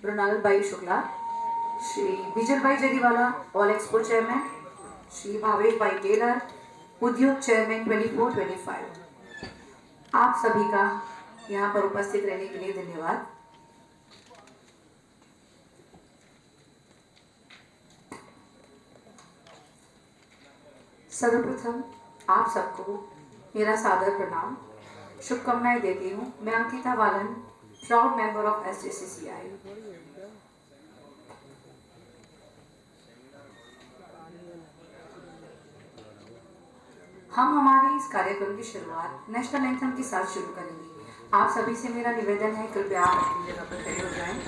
मृणाल भाई Shukla, Shri Vijal bhai Jariwala, all expo chairman, Shri Bhavesh bhai Tailor, उद्योग chairman 24-25। आप सभी का यहाँ पर उपस्थित रहने के लिए धन्यवाद। सर्वप्रथम आप सबको मेरा सादर प्रणाम, शुभकामनाएं देती हूँ। मैं अंकिता बालन, प्राउड मेंबर ऑफ SJCCI। हम हमारे इस कार्यक्रम की शुरुआत नेशनल एंथम के साथ शुरू करेंगे। आप सभी से मेरा निवेदन है, कृपया आप अपनी जगह पर खड़े हो जाएं।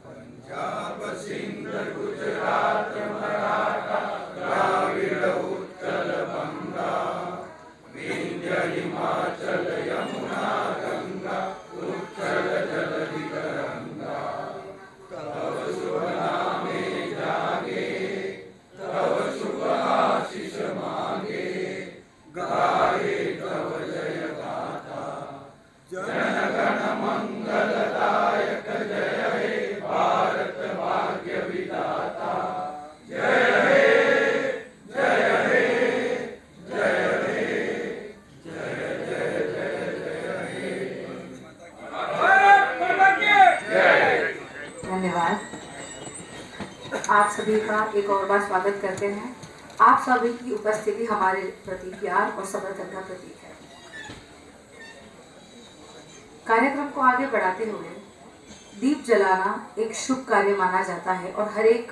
पंजाब सिंध गुजरात मराठा द्राविड़ उत्कल बंगा विंध्य हिमाचल यमुना गंगा उत्कल जलधि तरंगा तव शुभ नामे जागे तव शुभ आशीष मांगे गाये तव जय गाथा जन गण मंगलदायक जय हे भारत भाग्य विधाता जय हे जय हे जय हे जय जय जय जय हे भारत माता की जय। धन्यवाद। आप सभी का एक और बार स्वागत करते हैं। आप सभी की उपस्थिति हमारे प्रति प्यार और समर्थन का प्रतीक है। कार्यक्रम को आगे बढ़ाते हुए दीप जलाना एक शुभ कार्य माना जाता है और हर एक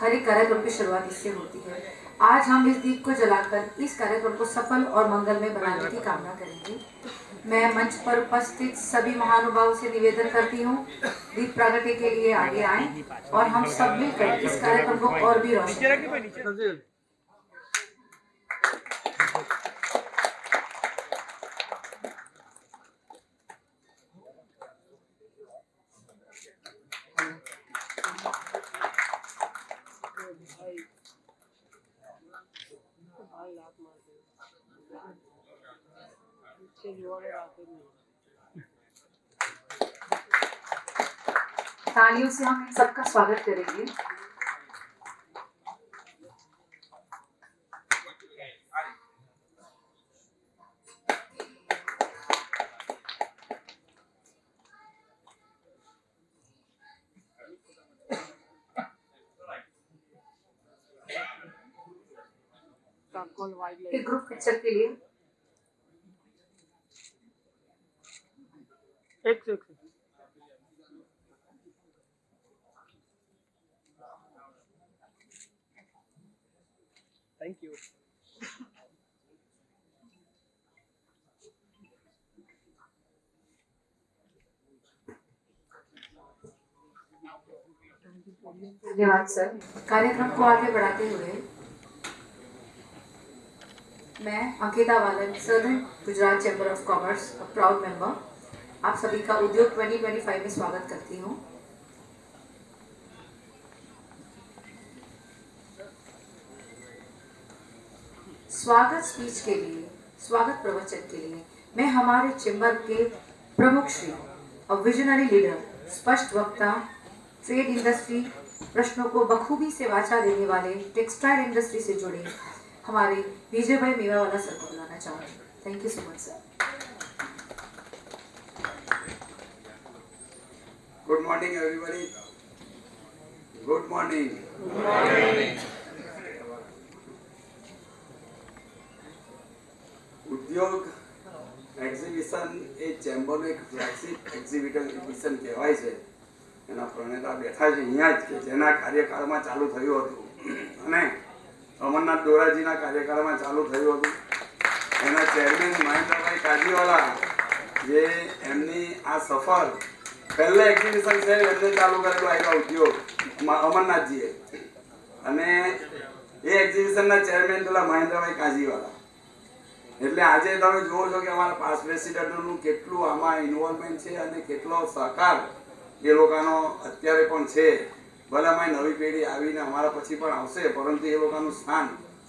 कार्यक्रम की शुरुआत इससे होती है। आज हम इस दीप को जलाकर इस कार्यक्रम को सफल और मंगलमय बनाने की कामना करेंगे। मैं मंच पर उपस्थित सभी महानुभावों से निवेदन करती हूँ, दीप प्रागट्य के लिए आगे आएं और हम सब मिलकर इस कार्यक्रम को और भी रोशन करें। तालियों से हम इन सबका स्वागत करेंगे। एक ग्रुप पिक्चर के लिए एक थैंक यू। धन्यवाद सर। कार्यक्रम को आगे बढ़ाते हुए मैं Ankita Balan, southern Gujarat chamber of commerce, proud member, आप सभी का उद्योग 2025 में स्वागत करती हूँ। स्वागत स्पीच के लिए, स्वागत प्रवचन के लिए मैं हमारे चैम्बर के प्रमुख श्री और विजनरी लीडर, स्पष्ट वक्ता, ट्रेड इंडस्ट्री प्रश्नों को बखूबी से वाचा देने वाले, टेक्सटाइल इंडस्ट्री से जुड़े हमारे विजय भाई मेवावाला सर को बुलाना चाहूँगी। Thank you so much sir. Good morning everybody. Good morning. Good morning. उद्योग एग्जीबिशन ए चेम्बरનું એક ફ્લેગશિપ એક્ઝિબિશન કહેવાય છે। એના પ્રણેતા બેઠા છે અહીંયા જ, કે જેના કાર્યકાળમાં ચાલુ થયું હતું અને અમરનાથ દોરાજીના કાર્યકાળમાં ચાલુ થયું હતું। એના ચેરમેન મહેન્દ્રભાઈ કાજીવાલા, જે એમની આ સફર પહેલા એક્ઝિબિશન છે એમને ચાલુ કરેલું આવ્યા ઉદ્યોગ અમરનાથજીએ, અને એ એક્ઝિબિશનના ચેરમેન પેલા મહેન્દ્રભાઈ કાજીવાલા। એટલે આજે તમે જુઓ છો કે અમારા પાસ પ્રેસિડેન્ટનું કેટલું આમાં ઇન્વોલ્વમેન્ટ છે અને કેટલો સહકાર એ લોકોનો અત્યારે પણ છે। ભલે અમારી નવી પેઢી આવીને અમારા પછી પણ આવશે, પરંતુ એ લોકોનું સ્થાન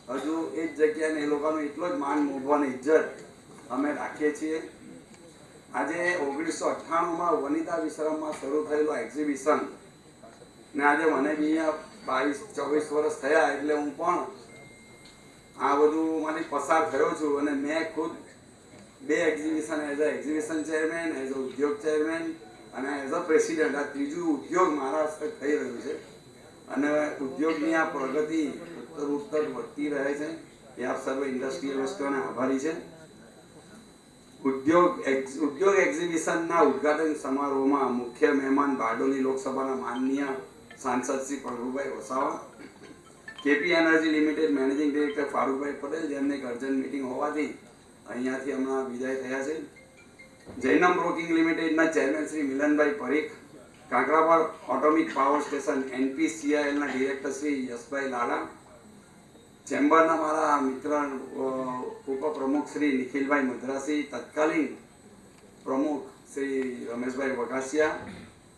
હજુ એ જ જગ્યાએ, એ લોકોનો એટલો જ માન મોભો અને ઇજ્જત અમે રાખીએ છીએ. આજે 1998માં વનિતા વિશ્રામમાં શરૂ થયેલું એક્ઝિબિશન ને આજે મને બી અહીંયા 22-24 વર્ષ થયા એટલે હું પણ આ બધું માંથી પસાર થયો છું અને મેં ખુદ 2 exhibition as a exhibition chairman, as a ઉદ્યોગ ચેરમેન અને એઝ અ પ્રેસિડેન્ટ, આ ત્રીજું ઉદ્યોગ મારા હસ્તે થઈ રહ્યું છે અને ઉદ્યોગની આ પ્રગતિ ઉત્તર વધતી રહે છે એ આપ સર્વ ઇન્ડસ્ટ્રીયલિસ્ટોને આભારી છે. ઉદ્યોગ એક્ઝિબિશનના ઉદ્ઘાટન સમારોહમાં મુખ્ય મહેમાન બારડોલી લોકસભાના માનનીય સાંસદ Shri Prabhubhai Vasava, KP energy limited managing director Farookbhai Patel, જેમને એક અર્જન્ટ મીટિંગ હોવાથી અહીંયાથી હમણાં વિદાય થયા છે. જૈનમ બ્રોકિંગ લિમિટેડના chairman Shri Milanbhai Parikh, Kakrapar atomic power station NPCILના ડિરેક્ટર શ્રી યશભાઈ લાડા, ચેમ્બરના મારા મિત્ર ઉપપ્રમુખ શ્રી નિખિલભાઈ મદ્રાસી, તત્કાલીન પ્રમુખ શ્રી રમેશભાઈ વઘાસિયા,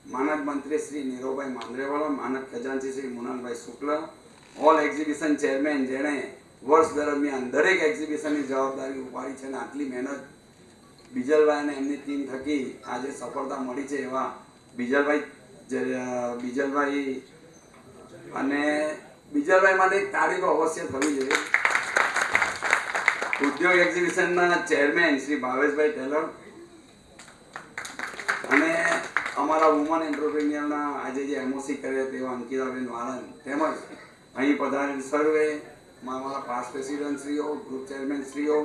માનદ મંત્રી શ્રી નીરવભાઈ માંદરેવાલા, માનદ ખજાનચી શ્રી મુનાલભાઈ શુક્લ, ઓલ એક્ઝિબિશન ચેરમેન જેણે વર્ષ દરમિયાન દરેક એક્ઝિબિશનની જવાબદારી ઉપાડી છે અને આટલી મહેનત બીજલભાઈ અને એમની ટીમ થકી આજે સફળતા મળી છે એવા બીજલભાઈ અને બીજલભાઈ માટે એક તાળી તો અવશ્ય થવી જોઈએ. ઉદ્યોગ એક્ઝિબિશનના ચેરમેન શ્રી ભાવેશભાઈ ટેલર અને અમારા વુમન એન્ટરપ્રિન્યોરના આજે જે MOC કરે તેવા અંકિતાબેન વાળન તેમજ અહીં પધારેલ સર્વે મારા પાસ્ટ પ્રેસિડેન્ટ શ્રીઓ, ગ્રુપ ચેરમેન શ્રીઓ,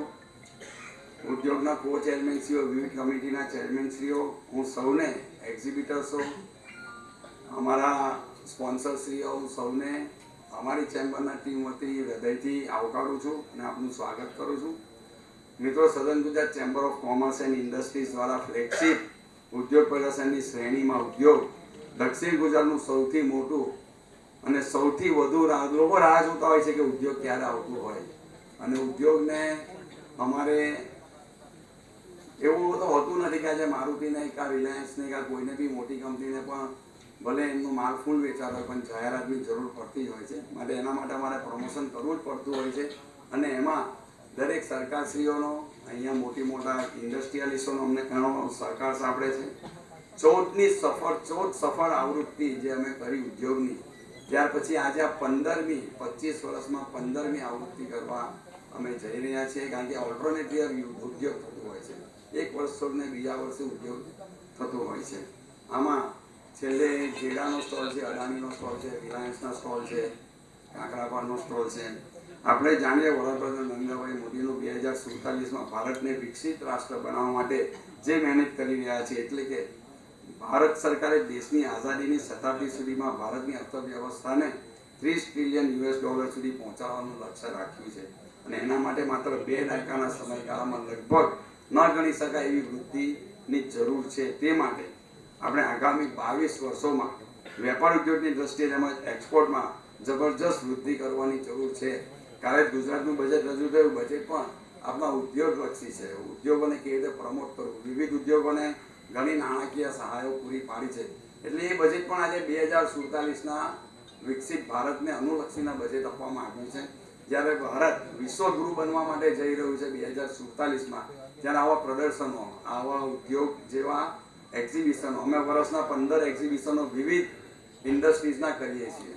ઉદ્યોગના કો ચેરમેન શ્રીઓ, વિવિધ કમિટીના ચેરમેન શ્રીઓ, હું સૌને એક્ઝિબિટર્સો, અમારા સ્પોન્સર શ્રીઓ, હું સૌને અમારી ચેમ્બરના ટીમ વતી હૃદયથી આવકારું છું અને આપનું સ્વાગત કરું છું. મિત્રો, સદન Gujarat chamber of commerce and industries દ્વારા ફ્લેગશિપ ઉદ્યોગ પ્રદર્શનની શ્રેણીમાં ઉદ્યોગ દક્ષિણ ગુજરાતનું સૌથી મોટું અને સૌથી વધુ લોકો રાહ જોતા હોય છે કે ઉદ્યોગ ક્યારે આવતું હોય અને ઉદ્યોગને અમારે એવું તો હોતું નથી કે આજે મારુતિને કાં રિલાયન્સને કાં કોઈને બી મોટી કંપનીને પણ ભલે એમનું માલ ફૂલ વેચાતો હોય પણ જાહેરાતની જરૂર પડતી હોય છે. માટે એના માટે અમારે પ્રમોશન કરવું જ પડતું હોય છે અને એમાં દરેક સરકારશ્રીઓનો અહીંયા મોટા ઇન્ડસ્ટ્રીયલિસ્ટોનો અમને ઘણો સહકાર સાંપડે છે. 14 સફળ આવૃત્તિ જે અમે કરી ઉદ્યોગની, ત્યાર પછી આજે આ 25 વર્ષમાં 15મી આવૃત્તિ કરવા અમે જઈ રહ્યા છીએ. કારણ કે ઓલ્ટરનેટિવ ઉદ્યોગ થતું હોય છે, એક વર્ષ છોડને બીજા વર્ષે ઉદ્યોગ થતો હોય છે. આમાં છેલ્લે જેડાનો સ્ટોલ છે, અદાણીનો સ્ટોલ છે, રિલાયન્સના સ્ટોલ છે, કાંકરાપારનો સ્ટોલ છે. આપણે જાણીએ વડાપ્રધાન નરેન્દ્રભાઈ મોદીનું 2047માં ભારતને વિકસિત રાષ્ટ્ર બનાવવા માટે જે મહેનત કરી રહ્યા છે, એટલે કે ભારત સરકારે દેશની આઝાદીની શતાબ્દી સુધીમાં ભારતની અર્થવ્યવસ્થાને $30 ટ્રિલિયન સુધી પહોંચાડવાનું લક્ષ્ય રાખ્યું છે અને એના માટે માત્ર 2 દાયકાના સમયગાળામાં લગભગ ન ગણી શકાય એવી વૃદ્ધિની જરૂર છે. તે માટે આપણે આગામી 22 વર્ષોમાં વેપાર ઉદ્યોગની દ્રષ્ટિએ તેમજ એક્સપોર્ટમાં જબરજસ્ત વૃદ્ધિ કરવાની જરૂર છે. કારણ ગુજરાતનું બજેટ રજૂ થયું, બજેટ પણ આપણા ઉદ્યોગલક્ષી છે. ઉદ્યોગોને કેવી રીતે પ્રમોટ કરવું, વિવિધ ઉદ્યોગોને ઘણી નાણાકીય સહાયો પૂરી પાડી છે. એટલે એ બજેટ પણ આજે 2047ના વિકસિત ભારતને અનુલક્ષીના બજેટ આપવામાં આવ્યું છે. જ્યારે ભારત વિશ્વગુરુ બનવા માટે જઈ રહ્યું છે 2047માં, ત્યારે આવા પ્રદર્શનો, આવા ઉદ્યોગ જેવા એક્ઝિબિશનો, અમે વર્ષના 15 એક્ઝિબિશનો વિવિધ ઇન્ડસ્ટ્રીઝના કરીએ છીએ.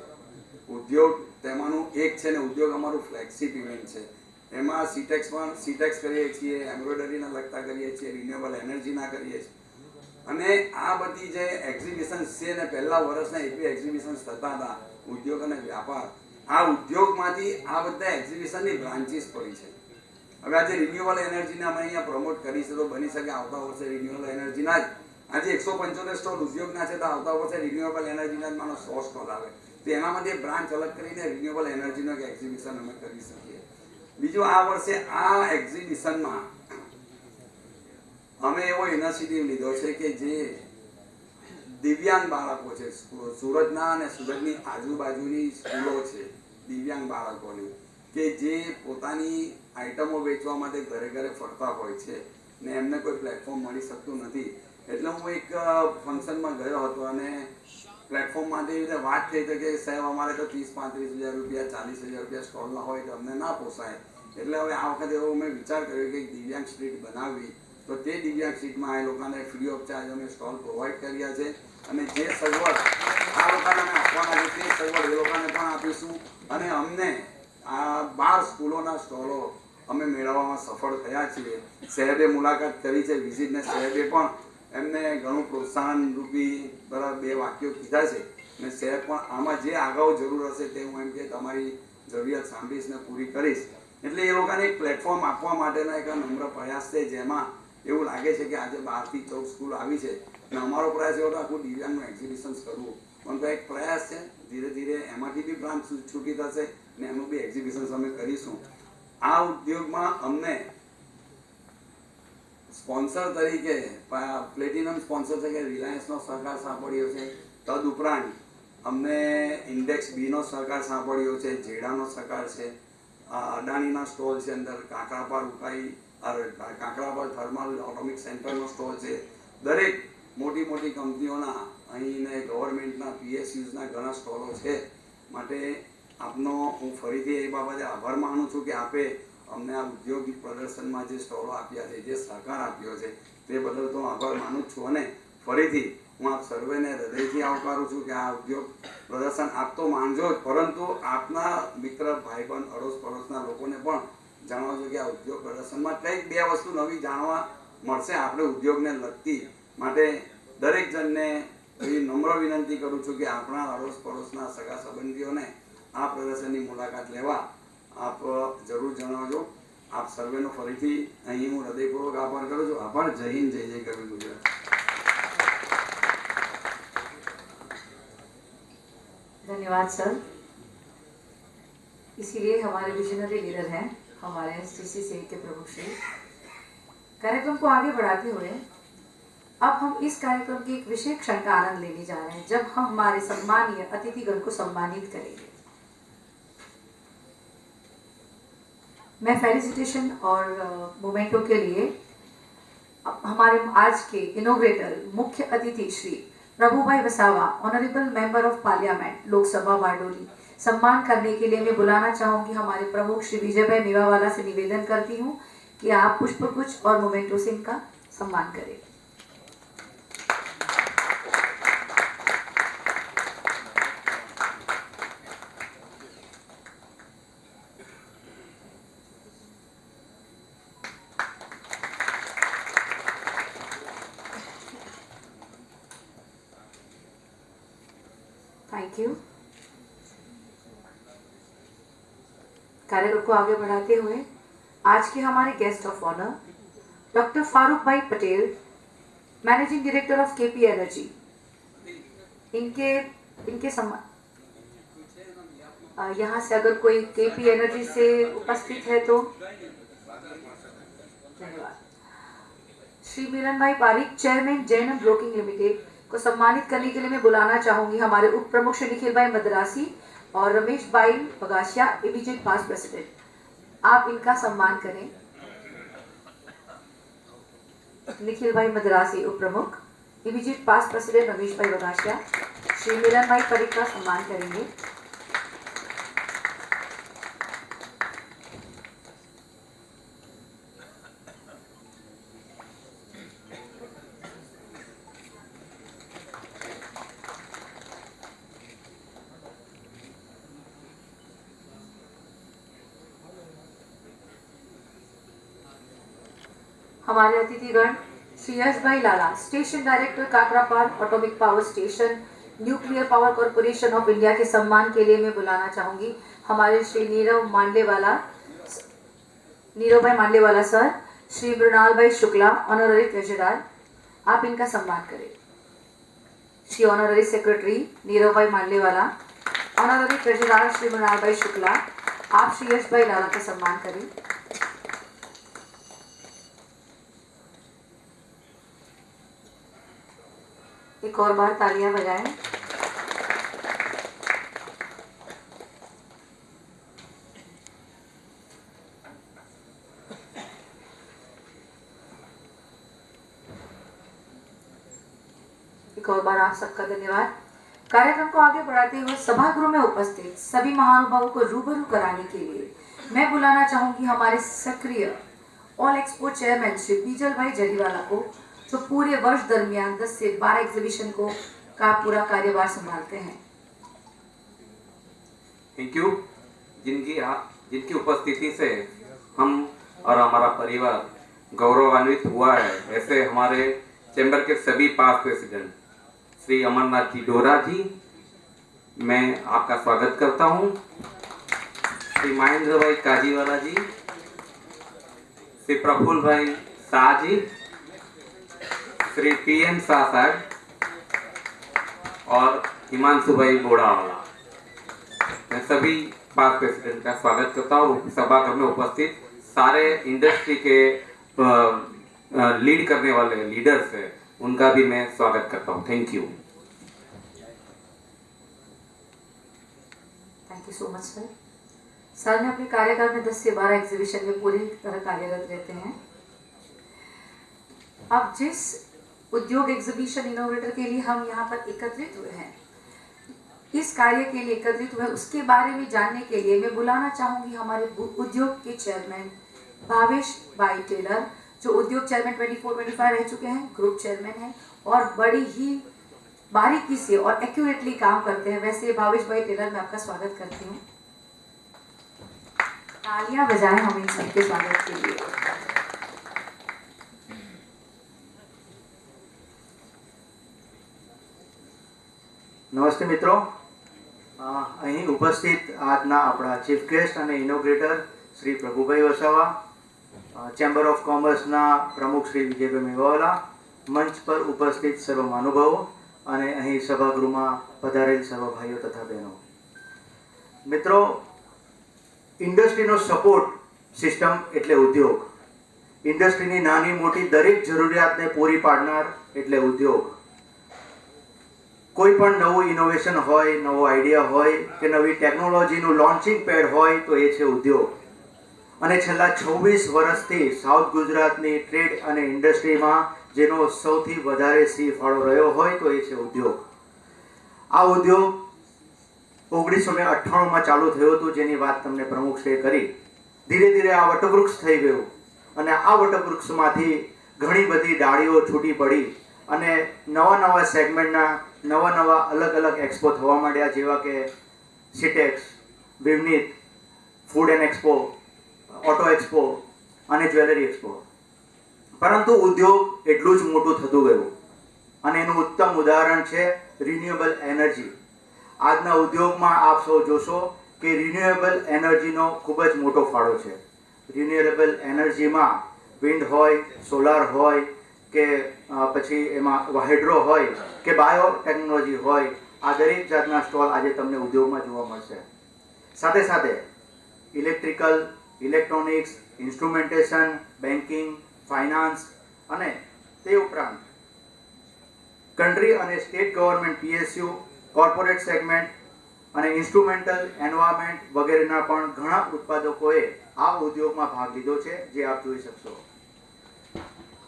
ઉદ્યોગ તેમાંનું એક છે ને ઉદ્યોગ અમારું ફ્લેગશિપ ઇવેન્ટ છે. એમાં સીટેક્સ કરીએ છીએ, એમ્બ્રોઇડરીના લગતા કરીએ છીએ, રિન્યુએબલ એનર્જીના કરીએ છીએ અને આ બધી જે એક્ઝિબિશન્સ છે ને પહેલા વર્ષના એટલી એક્ઝિબિશન્સ થતા હતા ઉદ્યોગ અને વ્યાપાર, આ ઉદ્યોગમાંથી આ બધા એક્ઝિબિશનની બ્રાન્ચીસ પડી છે. હવે આજે રિન્યુએબલ એનર્જીને અમે અહીંયા પ્રમોટ કરી છે તો બની શકે આવતા વર્ષે રિન્યુએબલ એનર્જીના જ આજે 175 સ્ટોલ ઉદ્યોગના છે તો આવતા વર્ષે રિન્યુએબલ એનર્જીના જ માનો 100 સ્ટોલ આવે તો એનામાંથી એક બ્રાન્ચ અલગ કરીને રિન્યુએબલ એનર્જીનો એક એક્ઝિબિશન અમે કરી શકીએ. બીજું, આ વર્ષે આ એક્ઝિબિશનમાં અમે એવો ઇનિશિયેટિવ લીધો છે કે જે દિવ્યાંગ બાળકો છે, સુરતના અને સુરતની આજુબાજુની સ્કૂલો છે દિવ્યાંગ બાળકોની, કે જે પોતાની આઇટમો વેચવા માટે ઘરે ઘરે ફરતા હોય છે ને એમને કોઈ પ્લેટફોર્મ મળી શકતું નથી. એટલે હું એક ફંક્શનમાં ગયો હતો અને પ્લેટફોર્મમાંથી એવી રીતે વાત થઈ હતી કે સાહેબ અમારે તો 30-35 હજાર રૂપિયા, 40 હજાર રૂપિયા સ્ટોલના હોય તો અમને ના પોસાય, એટલે હવે આ વખતે એવો મેં વિચાર કર્યો કે દિવ્યાંગ સ્ટ્રીટ બનાવવી, તો તે દિવ્યાંગ સ્ટ્રીટમાં એ લોકોને ફ્રી ઓફ ચાર્જ અમે સ્ટોલ પ્રોવાઈડ કર્યા છે અને જે સગવડ આ લોકોને અમે આપવાના છે તે સગવડ એ લોકોને પણ આપીશું. અને અમને આ 12 સ્કૂલોના સ્ટોલો અમે મેળવવામાં સફળ થયા છીએ. સાહેબે મુલાકાત કરી છે વિઝિટને, સાહેબે પણ એમને ઘણું પ્રોત્સાહન રૂપી બરાબર 2 વાક્યો કીધા છે અને સાહેબ પણ આમાં જે આગળ જરૂર હશે તે હું એમ કે તમારી જરૂરિયાત સાંભળીશ ને પૂરી કરીશ. એટલે એ લોકોને એક પ્લેટફોર્મ આપવા માટેનો એક નમ્ર પ્રયાસ છે, જેમાં એવું લાગે છે કે આજે 12 થી 14 સ્કૂલ આવી છે અને અમારો પ્રયાસ એવો હતો આખું દિવ્યાંગનું એક્ઝિબિશન્સ કરવું, પણ તો એક પ્રયાસ છે. ધીરે ધીરે એમાંથી બી બ્રાન્ચ છૂટી થશે ને એનું બી એક્ઝિબિશન્સ અમે કરીશું. આ ઉદ્યોગમાં અમને સ્પોન્સર તરીકે પ્લેટિનમ સ્પોન્સર તરીકે રિલાયન્સનો સહકાર સાંપડ્યો છે. તદુપરાંત અમને ઇન્ડેક્સ બીનો સહકાર સાંપડ્યો છે, જેડાનો સહકાર છે, અદાણીના સ્ટોલ છે, અંદર કાંકરાપાર ઉકાઈ કાંકરાપાર થર્મલ ઓટોમિક સેન્ટરનો સ્ટોલ છે. દરેક મોટી મોટી કંપનીઓના અહીંને ગવર્મેન્ટના PSUsના ઘણા સ્ટોલો છે. માટે આપનો હું ફરીથી એ બાબતે આભાર માનું છું કે આપે અમને આ ઉદ્યોગિક પ્રદર્શનમાં જે સ્ટોલો આપ્યા છે, જે સહકાર આપ્યો છે, તે બદલ તો આભાર માનું જ છું. અને ફરીથી હું આપ સર્વેને હૃદયથી આવકારું છું કે આ ઉદ્યોગ પ્રદર્શન આપ તો માનજો જ, પરંતુ આપના મિત્ર ભાઈબંધ અડોશ પડોશના લોકોને પણ જણાવજો કે આ ઉદ્યોગ પ્રદર્શનમાં કંઈક 2 વસ્તુ નવી જાણવા મળશે આપણે ઉદ્યોગને લગતી. માટે દરેક જણને એવી નમ્ર વિનંતી કરું છું કે આપણા અડોશ પડોશના સગા સંબંધીઓને આ પ્રદર્શનની મુલાકાત લેવા આપ જરૂર જણાવજો. આપ સર્વેનો ફરીથી અહીં હું હૃદયપૂર્વક આભાર કરું છું. આભાર. જય હિન્દ, જય જય કવિ ગુજરાત. धन्यवाद सर. इसीलिए हमारे विजनरी लीडर हैं हमारे STC से के प्रमुख श्री. कार्यक्रम को आगे बढ़ाते हुए अब हम इस कार्यक्रम के एक विशेष क्षण का आनंद लेने जा रहे हैं, जब हम हमारे सम्मानीय अतिथिगण को सम्मानित करेंगे. मैं फेलिसिटेशन और मोमेंटो के लिए हमारे आज के इनोग्रेटर मुख्य अतिथि Shri Prabhubhai Vasava, honourable member of parliament Lok Sabha Bardoli, सम्मान करने के लिए मैं बुलाना चाहूंगी हमारे प्रमुख श्री विजय भाई मेवावाला से निवेदन करती हूं कि आप पुष्पगुच्छ और मोमेंटो से इनका सम्मान करें. Thank you. कार्यक्रम को आगे बढ़ाते हुए आज के हमारे guest of honour doctor Farooq bhai Patel, managing director of KP energy, इनके यहाँ से अगर कोई KP एनर्जी से उपस्थित है तो धन्यवाद. Shri Milan bhai Parikh, chairman Jainam broking limited को सम्मानित करने के लिए मैं बुलाना चाहूंगी हमारे उप प्रमुख श्री निखिल भाई मद्रासी और रमेश भाई बगासिया, इमीडिएट पास्ट प्रेसिडेंट. आप इनका सम्मान करें. निखिल भाई मद्रासी उप प्रमुख, इमीडिएट पास्ट प्रेसिडेंट रमेश भाई बगासिया, श्री मिलन भाई पारिक का सम्मान करेंगे. हमारे अतिथिगण Shri Yash bhai Lala, station director Kakrapar atomic power station, nuclear power corporation of India के सम्मान के लिए मैं बुलाना चाहूंगी हमारे श्री नीरव भाई मांडेवाला सर, श्री मृणाल भाई शुक्ला, ऑनररी ट्रेजरर, आप इनका सम्मान करें. श्री ऑनररी सेक्रेटरी नीरव भाई मांडेवाला, ऑनररी ट्रेजरर श्री मृणाल भाई शुक्ला, आप श्री यश भाई लाला का सम्मान करें. एक और बार तालियां बजाएं. एक और बार आप सबका धन्यवाद. कार्यक्रम को आगे बढ़ाते हुए सभागृह में उपस्थित सभी महानुभावों को रूबरू कराने के लिए मैं बुलाना चाहूंगी हमारे सक्रिय ऑल एक्सपो चेयरमैन श्री बीजल भाई जरीवाला को, जो पूरे वर्ष दरमियान 10 से 12 एग्जीबिशन को का पूरा कार्यभार संभालते हैं। Thank you. जिनकी उपस्थिति से हम और हमारा परिवार गौरवान्वित हुआ है, ऐसे हमारे चैम्बर के सभी पास्ट प्रेसिडेंट श्री अमरनाथ जी डोरा जी, मैं आपका स्वागत करता हूं। श्री महेंद्र भाई काजीवाला जी, श्री प्रफुल्ल भाई शाह जी, श्री PM शाह साहब और हिमांशु भाई बोड़ावाला, मैं सभी पास्ट प्रेसिडेंट का स्वागत करता हूँ। सभागृह में उपस्थित सारे इंडस्ट्री के लीड करने वाले लीडर्स हैं, उनका भी मैं स्वागत करता हूँ। Thank you. Thank you so much sir. Sir ने अपने कार्यकाल में 10 से 12 एग्जीबिशन में पूरी तरह कार्यरत रहते हैं। अब जिस उद्योग एग्जीबिशन इनोवेटर के लिए हम यहाँ पर एकत्रित हुए हैं, इस कार्य के लिए एकत्रित हुए, उसके बारे में जानने के लिए मैं बुलाना चाहूंगी हमारे उद्योग के चेयरमैन भावेश भाई टेलर, जो उद्योग चेयरमैन 24-25 रह चुके हैं, ग्रुप चेयरमैन हैं और बड़ी ही बारीकी से और एक्यूरेटली काम करते हैं। वैसे भावेश भाई टेलर, मैं आपका स्वागत करती हूँ। तालियां बजाएं हम इन सबके स्वागत के लिए। નમસ્તે મિત્રો, અહીં ઉપસ્થિત આજના આપણા ચીફ ગેસ્ટ અને ઇનોગ્રેટર શ્રી પ્રભુભાઈ વસાવા, ચેમ્બર ઓફ કોમર્સના પ્રમુખ શ્રી વિજયભાઈ મેવાવાલા, મંચ પર ઉપસ્થિત સર્વ મહાનુભાવો અને અહીં સભાગૃહમાં પધારેલ સર્વ ભાઈઓ તથા બહેનો. મિત્રો, ઇન્ડસ્ટ્રીનો સપોર્ટ સિસ્ટમ એટલે ઉદ્યોગ. ઇન્ડસ્ટ્રીની નાની મોટી દરેક જરૂરિયાતને પૂરી પાડનાર એટલે ઉદ્યોગ. કોઈ પણ નવું ઇનોવેશન હોય, નવો આઈડિયા હોય કે નવી ટેકનોલોજીનું લોન્ચિંગ પેડ હોય તો એ છે ઉદ્યોગ. અને છેલ્લા 26 વર્ષથી સાઉથ ગુજરાતની ટ્રેડ અને ઇન્ડસ્ટ્રીમાં જેનો સૌથી વધારે સિંહ ફાળો રહ્યો હોય તો એ છે ઉદ્યોગ. આ ઉદ્યોગ 1998માં ચાલુ થયું હતું, જેની વાત તમને પ્રમુખશ્રીએ કરી. ધીરે ધીરે આ વટવૃક્ષ થઈ ગયું અને આ વટવૃક્ષમાંથી ઘણી બધી ડાળીઓ છૂટી પડી અને નવા સેગમેન્ટના નવા અલગ અલગ એક્સપો થવા માંડ્યા, જેવા કે Sitex, Vivnit, food and expo, auto expo અને જ્વેલરી એક્સપો. પરંતુ ઉદ્યોગ એટલું જ મોટું થતું ગયું અને એનું ઉત્તમ ઉદાહરણ છે રિન્યુએબલ એનર્જી. આજના ઉદ્યોગમાં આપ સૌ જોશો કે રિન્યુએબલ એનર્જીનો ખૂબ જ મોટો ફાળો છે. રિન્યુએબલ એનર્જીમાં વિન્ડ હોય, સોલાર હોય કે પછી એમાં હાઇડ્રો હોય કે બાયો ટેકનોલોજી હોય, આ દરેક જાતના સ્ટોલ આજે તમને ઉદ્યોગમાં જોવા મળશે. સાથે સાથે electrical, electronics, instrumentation, banking, finance અને તે ઉપરાંત કન્ટ્રી અને state government PSU, corporate segment અને ઇન્સ્ટ્રુમેન્ટલ, એન્વાયરમેન્ટ વગેરેના પણ ઘણા ઉત્પાદકોએ આ ઉદ્યોગમાં ભાગ લીધો છે, જે આપ જોઈ શકશો.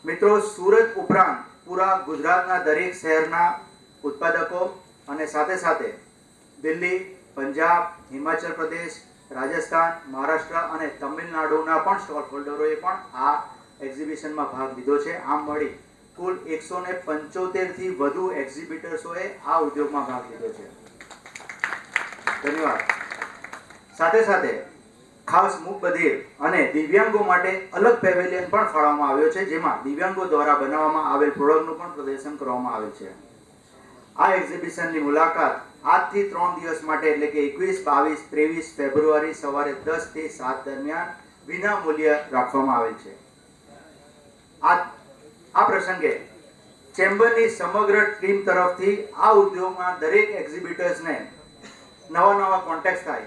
મિત્રો, સુરત ઉપરાંત પૂરા ગુજરાતના દરેક શહેરના ઉત્પાદકો અને સાથે સાથે દિલ્હી, પંજાબ, હિમાચલ પ્રદેશ, રાજસ્થાન, મહારાષ્ટ્ર અને તમિલનાડુના પણ સ્ટોલ હોલ્ડરોએ પણ આ એક્ઝિબિશનમાં ભાગ લીધો છે. આમ મળી કુલ 175 થી વધુ એક્ઝિબિટર્સોએ આ ઉદ્યોગમાં ભાગ લીધો છે. ધન્યવાદ. સાથે સાથે ખાસ મૂક બધિર અને દિવ્યાંગો માટે અલગ પેવેલિયન પણ ફાળવવામાં આવ્યો છે, જેમાં દિવ્યાંગો દ્વારા બનાવવામાં આવેલ પ્રોડક્ટનું પણ પ્રદર્શન કરવામાં આવે છે. આ એક્ઝિબિશનની મુલાકાત આજથી 3 દિવસ માટે એટલે કે 21, 22, 23 ફેબ્રુઆરી સવારે 10 થી 7 દરમિયાન વિના મૂલ્ય રાખવામાં આવેલ છે. આ પ્રસંગે ચેમ્બરની સમગ્ર ટીમ તરફથી આ ઉદ્યોગમાં દરેક એક્ઝિબિટર્સને નવા કોન્ટેક્ટ થાય,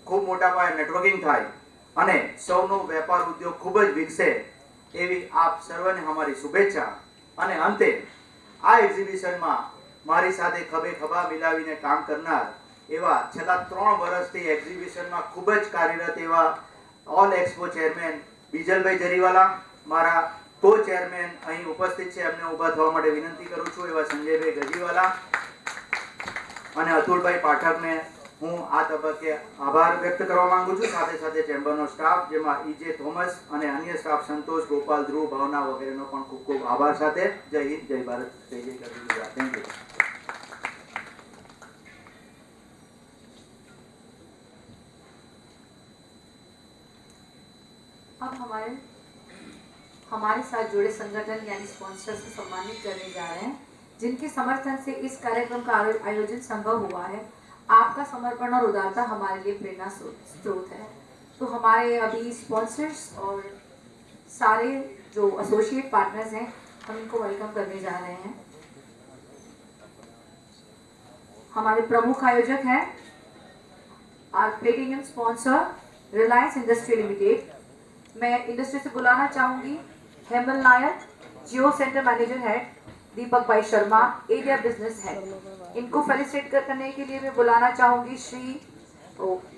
ખૂબ મોટા પાયે નેટવર્કિંગ થાય અને સૌનો વેપાર ઉદ્યોગ ખૂબ જ વિકસે એવી આપ સર્વને અમારી શુભેચ્છા. અને અંતે આ એક્ઝિબિશનમાં મારી સાથે ખભે ખભા મિલાવીને કામ કરનાર એવા છેલ્લા 3 વર્ષથી એક્ઝિબિશનમાં ખૂબ જ કાર્યરત એવા ઓલ એક્સપો ચેરમેન બીજલભાઈ જરીવાલા, મારા કો ચેરમેન અહીં ઉપસ્થિત છે, એમને ઊભા થવા માટે વિનંતી કરું છું, એવા સંજયભાઈ ગજીવાલા અને અતુલભાઈ પાઠકને હું આ તબક્કે આભાર વ્યક્ત કરવા માંગુ છું, સાથે સાથે ચેમ્બરનો સ્ટાફ જેમાં ઈજે થોમસ અને અન્ય સ્ટાફ સંતોષ, ગોપાલ, ધ્રુવ, ભાવના વગેરેનો પણ ખૂબ ખૂબ આભાર સાથે જય હિન્દ, જય ભારત, જય જય ગુજરાત. Thank you. अब हमारे साथ जुड़े संगठन यानी स्पॉन्सर्स को सम्मानित करने जा रहे हैं, जिनके समर्थन से इस कार्यक्रम का आयोजन संभव हुआ है. आपका समर्पण और उदारता हमारे लिए प्रेरणा स्रोत है. तो हमारे अभी स्पॉन्सर्स और सारे जो एसोसिएट पार्टनर्स हैं, हम इनको वेलकम करने जा रहे हैं. हमारे प्रमुख आयोजक हैं our platinum sponsor Reliance industry limited. मैं इंडस्ट्री से बुलाना चाहूंगी Hemal Nayak, Jio centre manager head, Deepak bhai Sharma, area business head. इनको फेलिसिटेट करने के लिए मैं बुलाना चाहूंगी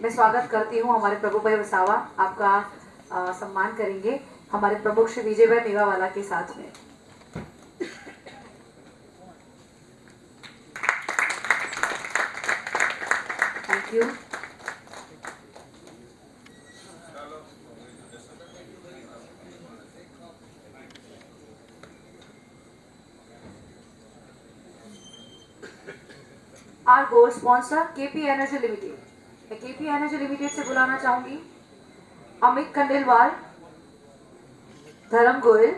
मैं स्वागत करती हूँ हमारे प्रभु भाई वसावा. आपका सम्मान करेंगे हमारे प्रमुख श्री विजय भाई मेवावाला के साथ में. Thank you. Our gold sponsor KP energy limited. मैं केपी एनर्जी लिमिटेड से बुलाना चाहूंगी अमित खंडेलवाल, धर्म गोयल.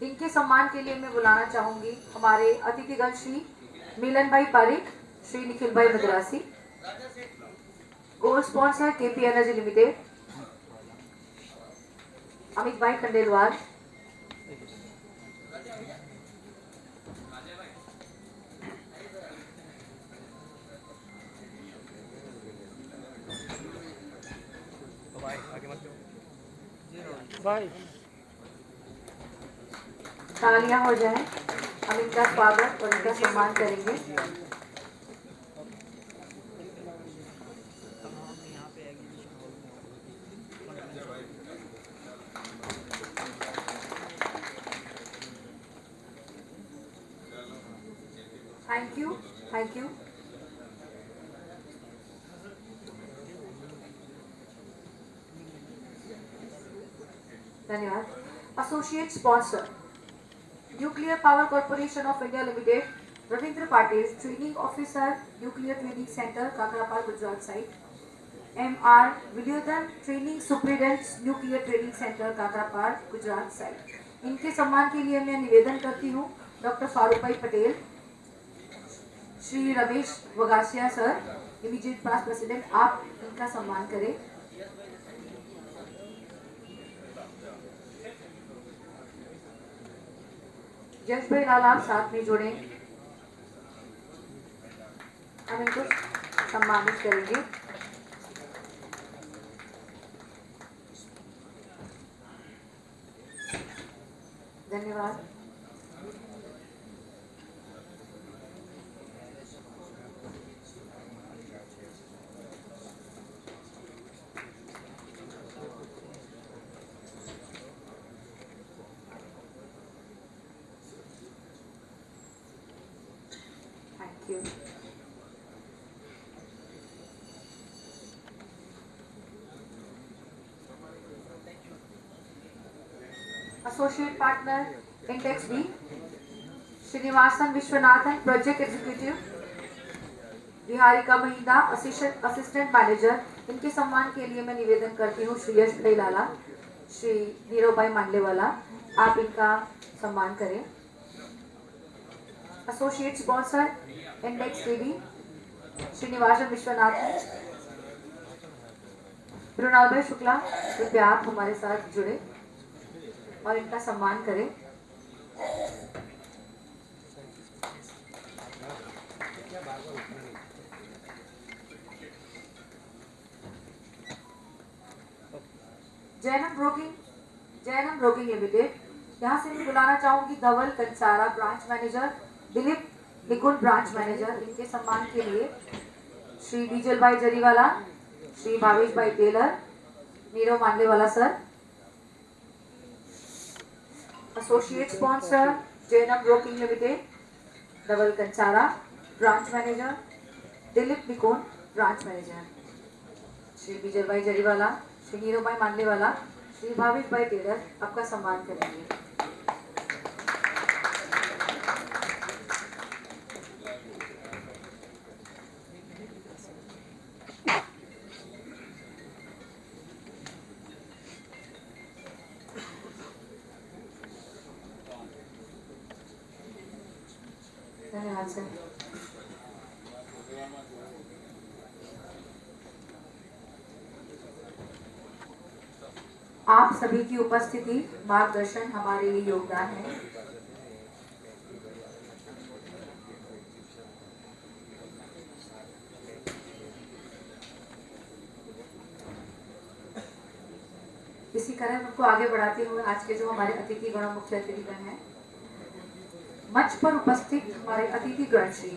इनके सम्मान के लिए मैं बुलाना चाहूंगी हमारे अतिथिगण श्री मिलन भाई पारिक, श्री निखिल भाई Madrasi. Gold sponsor KP energy limited Amit भाई खंडेलवाल. तालियां हो जाए, हम इनका स्वागत और इनका सम्मान करेंगे. Thank you, thank you. धन्यवाद. Associate sponsor nuclear power corporation of India limited, Ravindra Patil, training officer, nuclear training centre, Kakrapar, Gujarat site. M R. Viliyodhan, training superintendent, nuclear training centre, Kakrapar, Gujarat site. इनके सम्मान के लिए मैं निवेदन करती हूँ doctor Farooq bhai Patel, Shri Ramesh Vagasiya sir, immediate past president. आप इनका सम्मान करें. जज भाई लाल आप साथ में जुड़े, हम इनको सम्मानित करेंगे. धन्यवाद. Thank you. Associate partner Index B, Srinivasan Vishwanathan, Project Executive, Viharika Mahinda, assistant manager. इनके सम्मान के लिए मैं निवेदन करती हूँ श्री यश भाई लाला, श्री नीरव भाई मांडलेवाला. आप इनका सम्मान करें. एसोसिएट स्पॉन्सर इंडेक्स बीबी, श्रीनिवासन विश्वनाथन, मृणाल भाई शुक्ला. कृपया आप हमारे साथ जुड़े और इनका सम्मान करें. जैनम ब्रोकिंग लिमिटेड, यहाँ से मैं बुलाना चाहूंगी धवल Kansara, branch manager, Dilip Nikunj, branch manager. इनके सम्मान के लिए श्री डीजल भाई Jariwala, Shri Bhavesh bhai Tailor, Nirav Mandlewala sir. Associate sponsor Jainam broking limited, Dhaval Kansara, branch manager, Dilip Nikunj, branch manager Shri Vijay bhai Jariwala, Shri Neeru भाई मांडलेवाला, श्री भावेश भाई टेलर आपका सम्मान करेंगे। धन्यवाद सर। आप सभी की उपस्थिति, मार्गदर्शन हमारे लिए योगदान है। इसी कार्यक्रम को आगे बढ़ाते हुए आज के जो हमारे अतिथि गण, मुख्य अतिथिगण हैं, मंच पर उपस्थित हमारे अतिथिगण श्री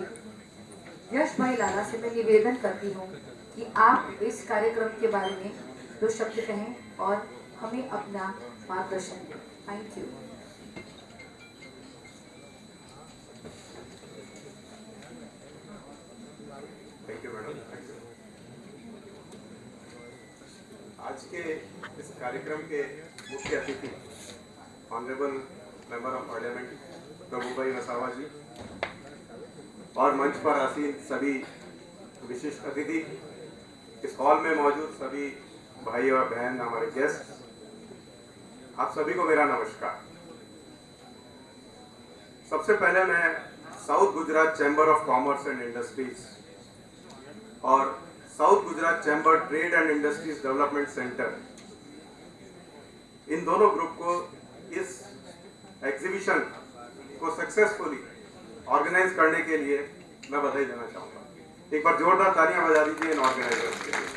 यश भाई लाला से मैं निवेदन करती हूँ कि आप इस कार्यक्रम के बारे में 2 शब्द कहें और हमें अपना मार्गदर्शन दें। Thank you. Thank you madam. आज के इस कार्यक्रम के मुख्य अतिथि ऑनरेबल मेंबर ऑफ पार्लियामेंट प्रभु भाई वसावा जी और मंच पर आसीन सभी विशिष्ट अतिथि, इस हॉल में मौजूद सभी भाई और बहन, हमारे गेस्ट, आप सभी को मेरा नमस्कार। सबसे पहले मैं south Gujarat chamber of commerce and industries और south Gujarat chamber trade and industries development centre, इन दोनों ग्रुप को इस एग्जीबिशन को सक्सेसफुली ऑर्गेनाइज करने के लिए मैं बधाई देना चाहूंगा। एक बार जोरदार तालियां बजा दीजिए इन ऑर्गेनाइजर्स के लिए।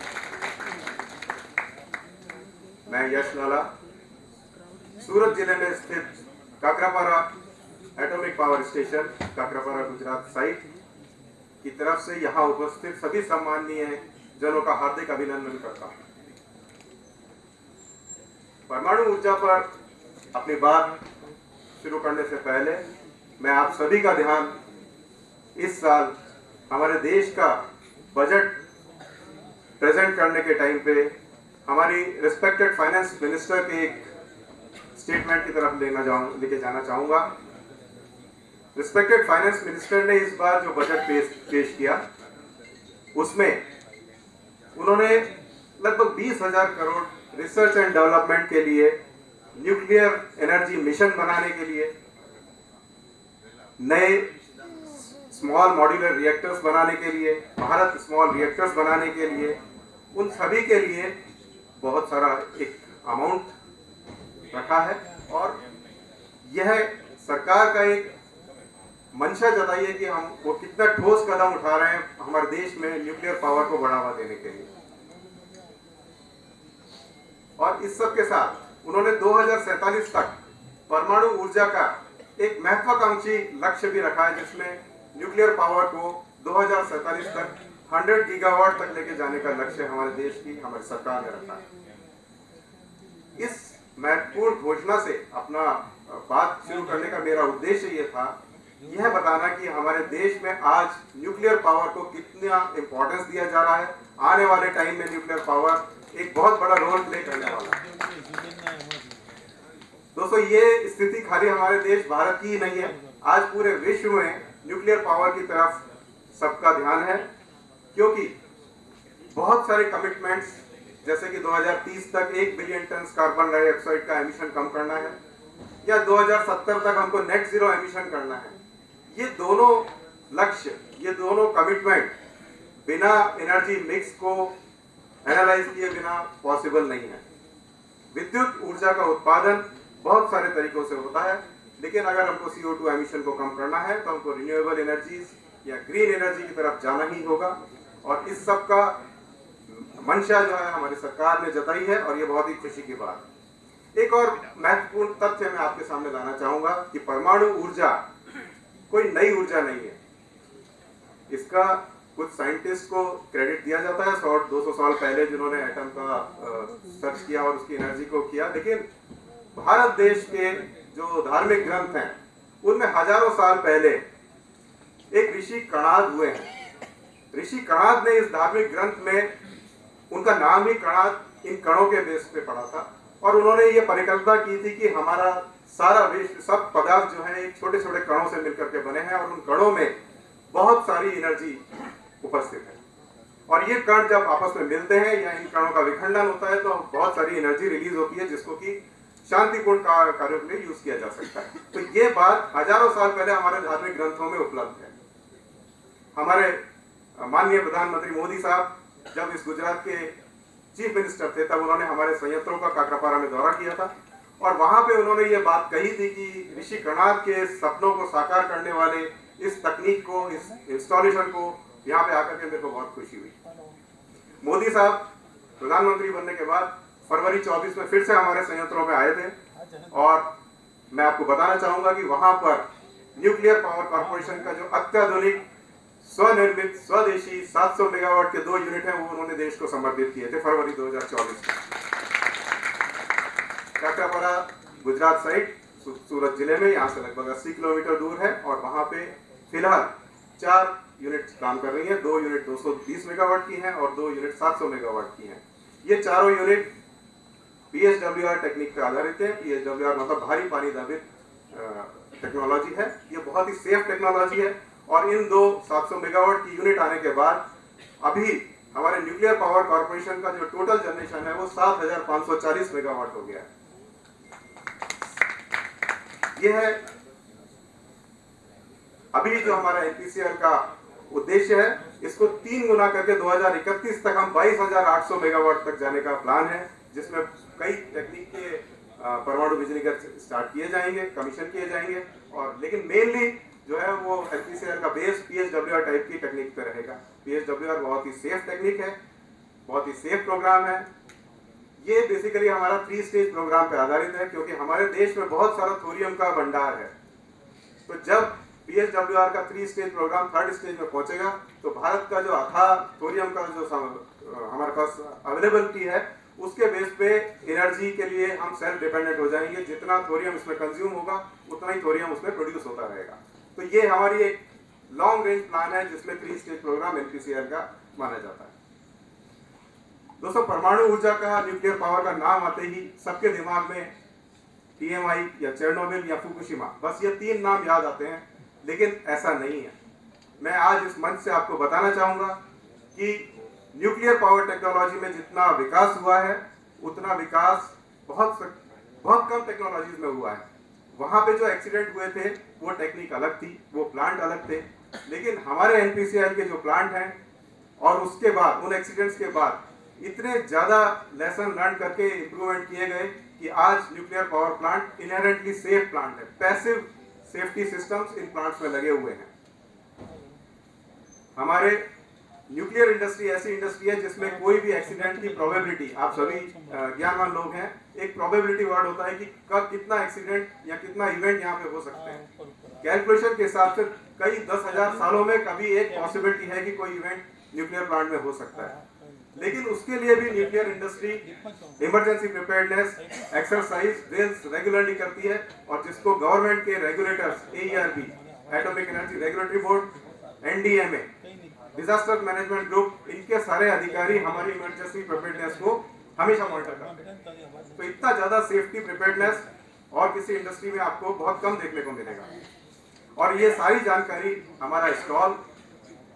मैं यश लाला, सूरत जिले में स्थित Kakrapar atomic power station, Kakrapar Gujarat site की तरफ से यहाँ उपस्थित सभी सम्माननीय जनों का हार्दिक अभिनंदन करता हूँ। परमाणु ऊर्जा पर अपनी बात शुरू करने से पहले मैं आप सभी का ध्यान इस साल हमारे देश का बजट प्रेजेंट करने के टाइम पे हमारी रिस्पेक्टेड फाइनेंस मिनिस्टर के एक स्टेटमेंट की तरफ लेके जाना चाहूंगा। रिस्पेक्टेड फाइनेंस मिनिस्टर ने इस बार जो बजट पेश किया उसमें उन्होंने लगभग 20,000 करोड़ रिसर्च एंड डेवलपमेंट के लिए, न्यूक्लियर एनर्जी मिशन बनाने के लिए, नए स्मॉल मॉड्यूलर रिएक्टर्स बनाने के लिए, भारत स्मॉल रिएक्टर्स बनाने के लिए, उन सभी के लिए बहुत सारा एक अमाउंट रखा है। और यह सरकार का एक मंशा जताई है कि हम वो कितना ठोस कदम उठा रहे हैं हमारे देश में न्यूक्लियर पावर को बढ़ावा देने के लिए। और इस सब के साथ उन्होंने 2047 तक परमाणु ऊर्जा का एक महत्वाकांक्षी लक्ष्य भी रखा है, जिसमें न्यूक्लियर पावर को 2047 तक 100 गीगावाट तक लेके जाने का लक्ष्य हमारे देश की, हमारी सरकार ने रखा है। इस महत्वपूर्ण घोषणा से अपना बात शुरू करने का मेरा उद्देश्य ये था, यह बताना कि हमारे देश में आज न्यूक्लियर पावर को कितना इंपॉर्टेंस दिया जा रहा है। आने वाले टाइम में न्यूक्लियर पावर एक बहुत बड़ा रोल प्ले करने वाला है। दोस्तों, ये स्थिति खाली हमारे देश भारत की ही नहीं है, आज पूरे विश्व में न्यूक्लियर पावर की तरफ सबका ध्यान है, क्योंकि बहुत सारे कमिटमेंट्स, जैसे कि 2030 तक 1 बिलियन टन कार्बन डाइऑक्साइड का एमिशन कम करना है, या 2070 तक हमको नेट जीरो एमिशन करना है। ये दोनों लक्ष्य, ये दोनों कमिटमेंट बिना एनर्जी मिक्स को एनालाइज किए बिना पॉसिबल नहीं है। विद्युत ऊर्जा का उत्पादन बहुत सारे तरीकों से होता है, लेकिन अगर हमको CO2 एमिशन को कम करना है तो हमको रिन्यूएबल एनर्जीज या ग्रीन एनर्जी की तरफ जाना ही होगा। और इस सब का मंशा जो है हमारी सरकार ने जताई है, और ये बहुत ही खुशी की बात है। एक और महत्वपूर्ण तथ्य मैं आपके सामने लाना चाहूंगा कि परमाणु ऊर्जा कोई नई ऊर्जा नहीं है। इसका कुछ साइंटिस्ट को क्रेडिट दिया जाता है 100-200 साल पहले जिन्होंने एटम का सर्च किया और उसकी एनर्जी को किया, लेकिन भारत देश के जो धार्मिक ग्रंथ हैं उनमें हजारों साल पहले एक ऋषि कणाद हुए हैं ऋषि कणाद ने इस धार्मिक ग्रंथ में, उनका नाम ही कणाद इन कणों के बेस पे पड़ा था, और उन्होंने ये परिकल्पना की थी कि हमारा सारा विश्व, सब पदार्थ जो है एक छोटे छोटे कणों से मिलकर के बने हैं, और उन कणों में बहुत सारी एनर्जी उपस्थित है, और ये कण जब आपस में मिलते हैं या इन कणों का विखंडन होता है तो बहुत सारी एनर्जी रिलीज होती है, जिसको कि शांतिपूर्ण कार्यों के लिए यूज किया जा सकता है। तो ये बात हजारों साल पहले हमारे धार्मिक ग्रंथों में उपलब्ध है। हमारे माननीय प्रधानमंत्री मोदी साहब जब इस गुजरात के चीफ मिनिस्टर थे, तब उन्होंने हमारे संयंत्रों का काकरापारा में दौरा किया था, और वहां पे उन्होंने ये बात कही थी कि ऋषि कणाद के सपनों को साकार करने वाले इस तकनीक को, इस इंस्टॉलेशन को यहाँ पे आकर के मेरे को बहुत खुशी हुई। मोदी साहब प्रधानमंत्री बनने के बाद फरवरी 24 में फिर से हमारे संयंत्रों में आए थे, और मैं आपको बताना चाहूंगा कि वहां पर न्यूक्लियर पावर कॉर्पोरेशन का जो अत्याधुनिक स्वनिर्मित स्वदेशी 700 मेगावाट के 2 यूनिट हैं, वो उन्होंने देश को समर्पित किए थे फरवरी 2024 में। काकरापारा गुजरात साइड सूरत जिले में, यहाँ से लगभग 80 किलोमीटर दूर है, और वहां पे फिलहाल 4 यूनिट काम कर रही हैं। 2 यूनिट 220 मेगावाट की हैं और 2 यूनिट 700 मेगावाट की हैं। ये चारों यूनिट PHWR टेक्निक पर आधारित है। PHWR मतलब भारी पानी दाबित टेक्नोलॉजी है। ये बहुत ही सेफ टेक्नोलॉजी है, और इन 2 700 मेगावाट की यूनिट आने के बाद अभी हमारे न्यूक्लियर पावर कॉर्पोरेशन का जो टोटल जनरेशन है वो 7540 मेगावाट हो गया है। ये है अभी जो हमारा NPCIL का उद्देश्य है, इसको 3 गुना करके 2031 तक हम 22,800 मेगावाट तक जाने का प्लान है, जिसमें कई तकनीक के परमाणु बिजली घर स्टार्ट किए जाएंगे, कमीशन किए जाएंगे, और लेकिन मेनली जो है वो NPCIL का बेस PHWR टाइप की टेक्निक पे रहेगा। PHWR बहुत ही सेफ टेक्निक है, बहुत ही सेफ प्रोग्राम है। ये बेसिकली हमारा 3 स्टेज प्रोग्राम पे आधारित है, क्योंकि हमारे देश में बहुत सारा थोरियम का भंडार है। तो जब PHWR का 3 स्टेज प्रोग्राम 3rd स्टेज में पहुंचेगा, तो भारत का जो अथाह थोरियम का जो हमारे पास अवेलेबिलिटी है, उसके बेस पे एनर्जी के लिए हम सेल्फ डिपेंडेंट हो जाएंगे। जितना थोरियम इसमें कंज्यूम होगा, उतना ही थोरियम उसमें प्रोड्यूस होता रहेगा। तो ये हमारी एक लॉन्ग रेंज प्लान है, जिसमें 3 स्टेज प्रोग्राम NPCIL का माना जाता है। दोस्तों, परमाणु ऊर्जा का, न्यूक्लियर पावर का नाम आते ही सबके दिमाग में TMI या चेरनोबिल या फुकुशिमा, बस ये 3 नाम याद आते हैं, लेकिन ऐसा नहीं है। मैं आज इस मंच से आपको बताना चाहूंगा कि न्यूक्लियर पावर टेक्नोलॉजी में जितना विकास हुआ है, उतना विकास बहुत कम टेक्नोलॉजीज में हुआ है। वहां पे जो एक्सीडेंट हुए थे वो टेक्निक अलग थी, वो प्लांट अलग थे, लेकिन हमारे NPCIL के जो प्लांट हैं, और उसके बाद उन एक्सीडेंट्स के बाद इतने ज्यादा लेसन लर्न करके इंप्रूवमेंट किए गए कि आज nuclear power plant inherently safe plant है। पैसिव सेफ्टी सिस्टम्स इन प्लांट्स में लगे हुए हैं। हमारे न्यूक्लियर इंडस्ट्री ऐसी इंडस्ट्री है जिसमें कोई भी एक्सीडेंट की प्रोबेबिलिटी, आप सभी ज्ञानवान लोग हैं, एक प्रोबेबिलिटी वर्ड होता है कि कब कितना एक्सीडेंट या कितना इवेंट यहाँ पे हो सकते हैं। कैलकुलेशन के हिसाब से कई 10,000 सालों में कभी एक पॉसिबिलिटी है कि कोई इवेंट न्यूक्लियर प्लांट में हो सकता है। लेकिन उसके लिए भी nuclear industry emergency preparedness exercise drills regularly करती है, और जिसको गवर्नमेंट के regulators AERB, atomic energy regulatory board, NDMA, disaster management group, इनके सारे अधिकारी हमारी इमरजेंसी प्रिपेयर्डनेस को हमेशा मॉनिटर करते हैं। तो इतना ज्यादा सेफ्टी प्रिपेयर्डनेस और किसी इंडस्ट्री में आपको बहुत कम देखने को मिलेगा। और ये सारी जानकारी हमारा स्टॉल,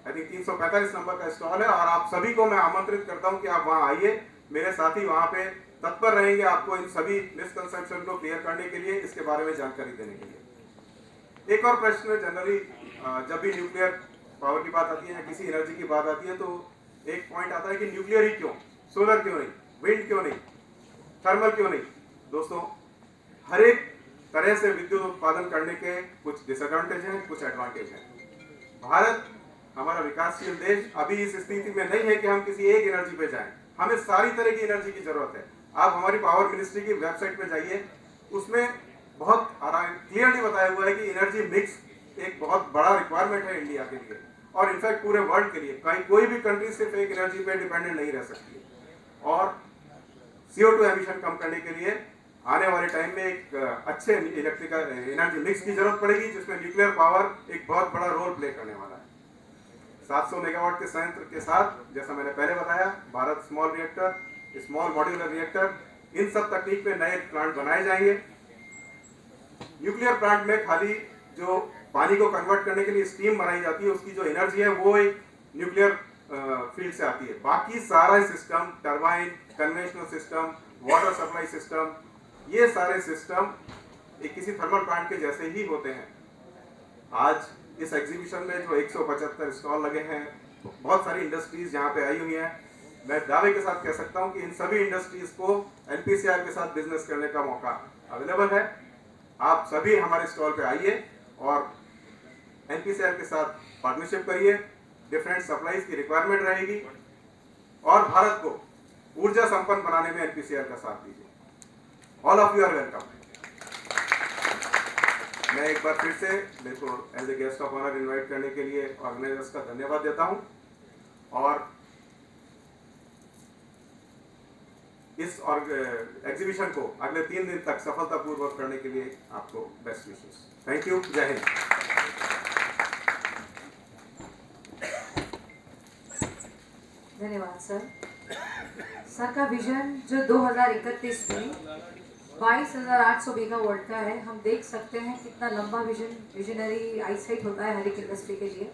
आई थिंक 345 नंबर का स्टॉल है, और आप सभी को मैं आमंत्रित करता हूं कि आप वहां आइए। मेरे साथी वहां पे तत्पर रहेंगे आपको इन सभी मिसकंसेप्शन को क्लियर करने के लिए, इसके बारे में जानकारी देने के लिए। एक और प्रश्न, जनरली जब भी न्यूक्लियर पावर की बात आती है या किसी एनर्जी की बात आती है, तो एक पॉइंट आता है कि न्यूक्लियर ही क्यों, सोलर क्यों नहीं, विंड क्यों नहीं, थर्मल क्यों नहीं। दोस्तों, हर एक तरह से विद्युत उत्पादन करने के कुछ डिसएडवांटेज हैं, कुछ एडवांटेज हैं। भारत हमारा विकासशील देश अभी इस स्थिति में नहीं है कि हम किसी एक एनर्जी पे जाएं। हमें सारी तरह की एनर्जी की जरूरत है। आप हमारी पावर मिनिस्ट्री की वेबसाइट पे जाइए, उसमें बहुत क्लियरली बताया हुआ है कि एनर्जी मिक्स एक बहुत बड़ा रिक्वायरमेंट है इंडिया के लिए, और इनफैक्ट पूरे वर्ल्ड के लिए। कहीं कोई भी कंट्री सिर्फ एक एनर्जी पे डिपेंडेंट नहीं रह सकती। और CO2 एमिशन कम करने के लिए आने वाले टाइम में एक अच्छे इलेक्ट्रिकल एनर्जी मिक्स की जरूरत पड़ेगी, जिसमें न्यूक्लियर पावर एक बहुत बड़ा रोल प्ले करने वाला है। 700 मेगावाट के संयंत्र के साथ, जैसा मैंने पहले बताया, Bharat small reactor, small modular reactor, इन सब तकनीक पे नए प्लांट बनाए जाएंगे। न्यूक्लियर प्लांट में खाली जो पानी को कन्वर्ट करने के लिए स्टीम बनाई जाती है, उसकी जो एनर्जी है वो एक न्यूक्लियर फील्ड से आती है। बाकी सारा system, turbine, conventional system, water supply system, ये सारे सिस्टम एक किसी थर्मल प्लांट के जैसे ही होते हैं। आज इस एग्जीबिशन में जो 175 स्टॉल लगे हैं, बहुत सारी इंडस्ट्रीज यहाँ पे आई हुई हैं। मैं दावे के साथ कह सकता हूँ कि इन सभी इंडस्ट्रीज को एनपीसीआर के साथ बिजनेस करने का मौका अवेलेबल है। आप सभी हमारे स्टॉल पे आइए और एनपीसीआर के साथ पार्टनरशिप करिए। डिफरेंट सप्लाईज की रिक्वायरमेंट रहेगी और भारत को ऊर्जा संपन्न बनाने में एनपीसीआर का साथ दीजिए। All of you are welcome. मैं एक बार फिर से मेरे को as a guest of honour invite करने के लिए ऑर्गेनाइजर्स का धन्यवाद देता हूं और इस एग्जीबिशन को अगले 3 दिन तक सफलतापूर्वक करने के लिए आपको बेस्ट विशेस। Thank you. जय हिंद। धन्यवाद सर। सर का विजन जो 2031 में 22,800 मेगावाट का है, हम देख सकते हैं कितना लंबा विजनरी आईसाइट होता है हर एक इंडस्ट्री के लिए।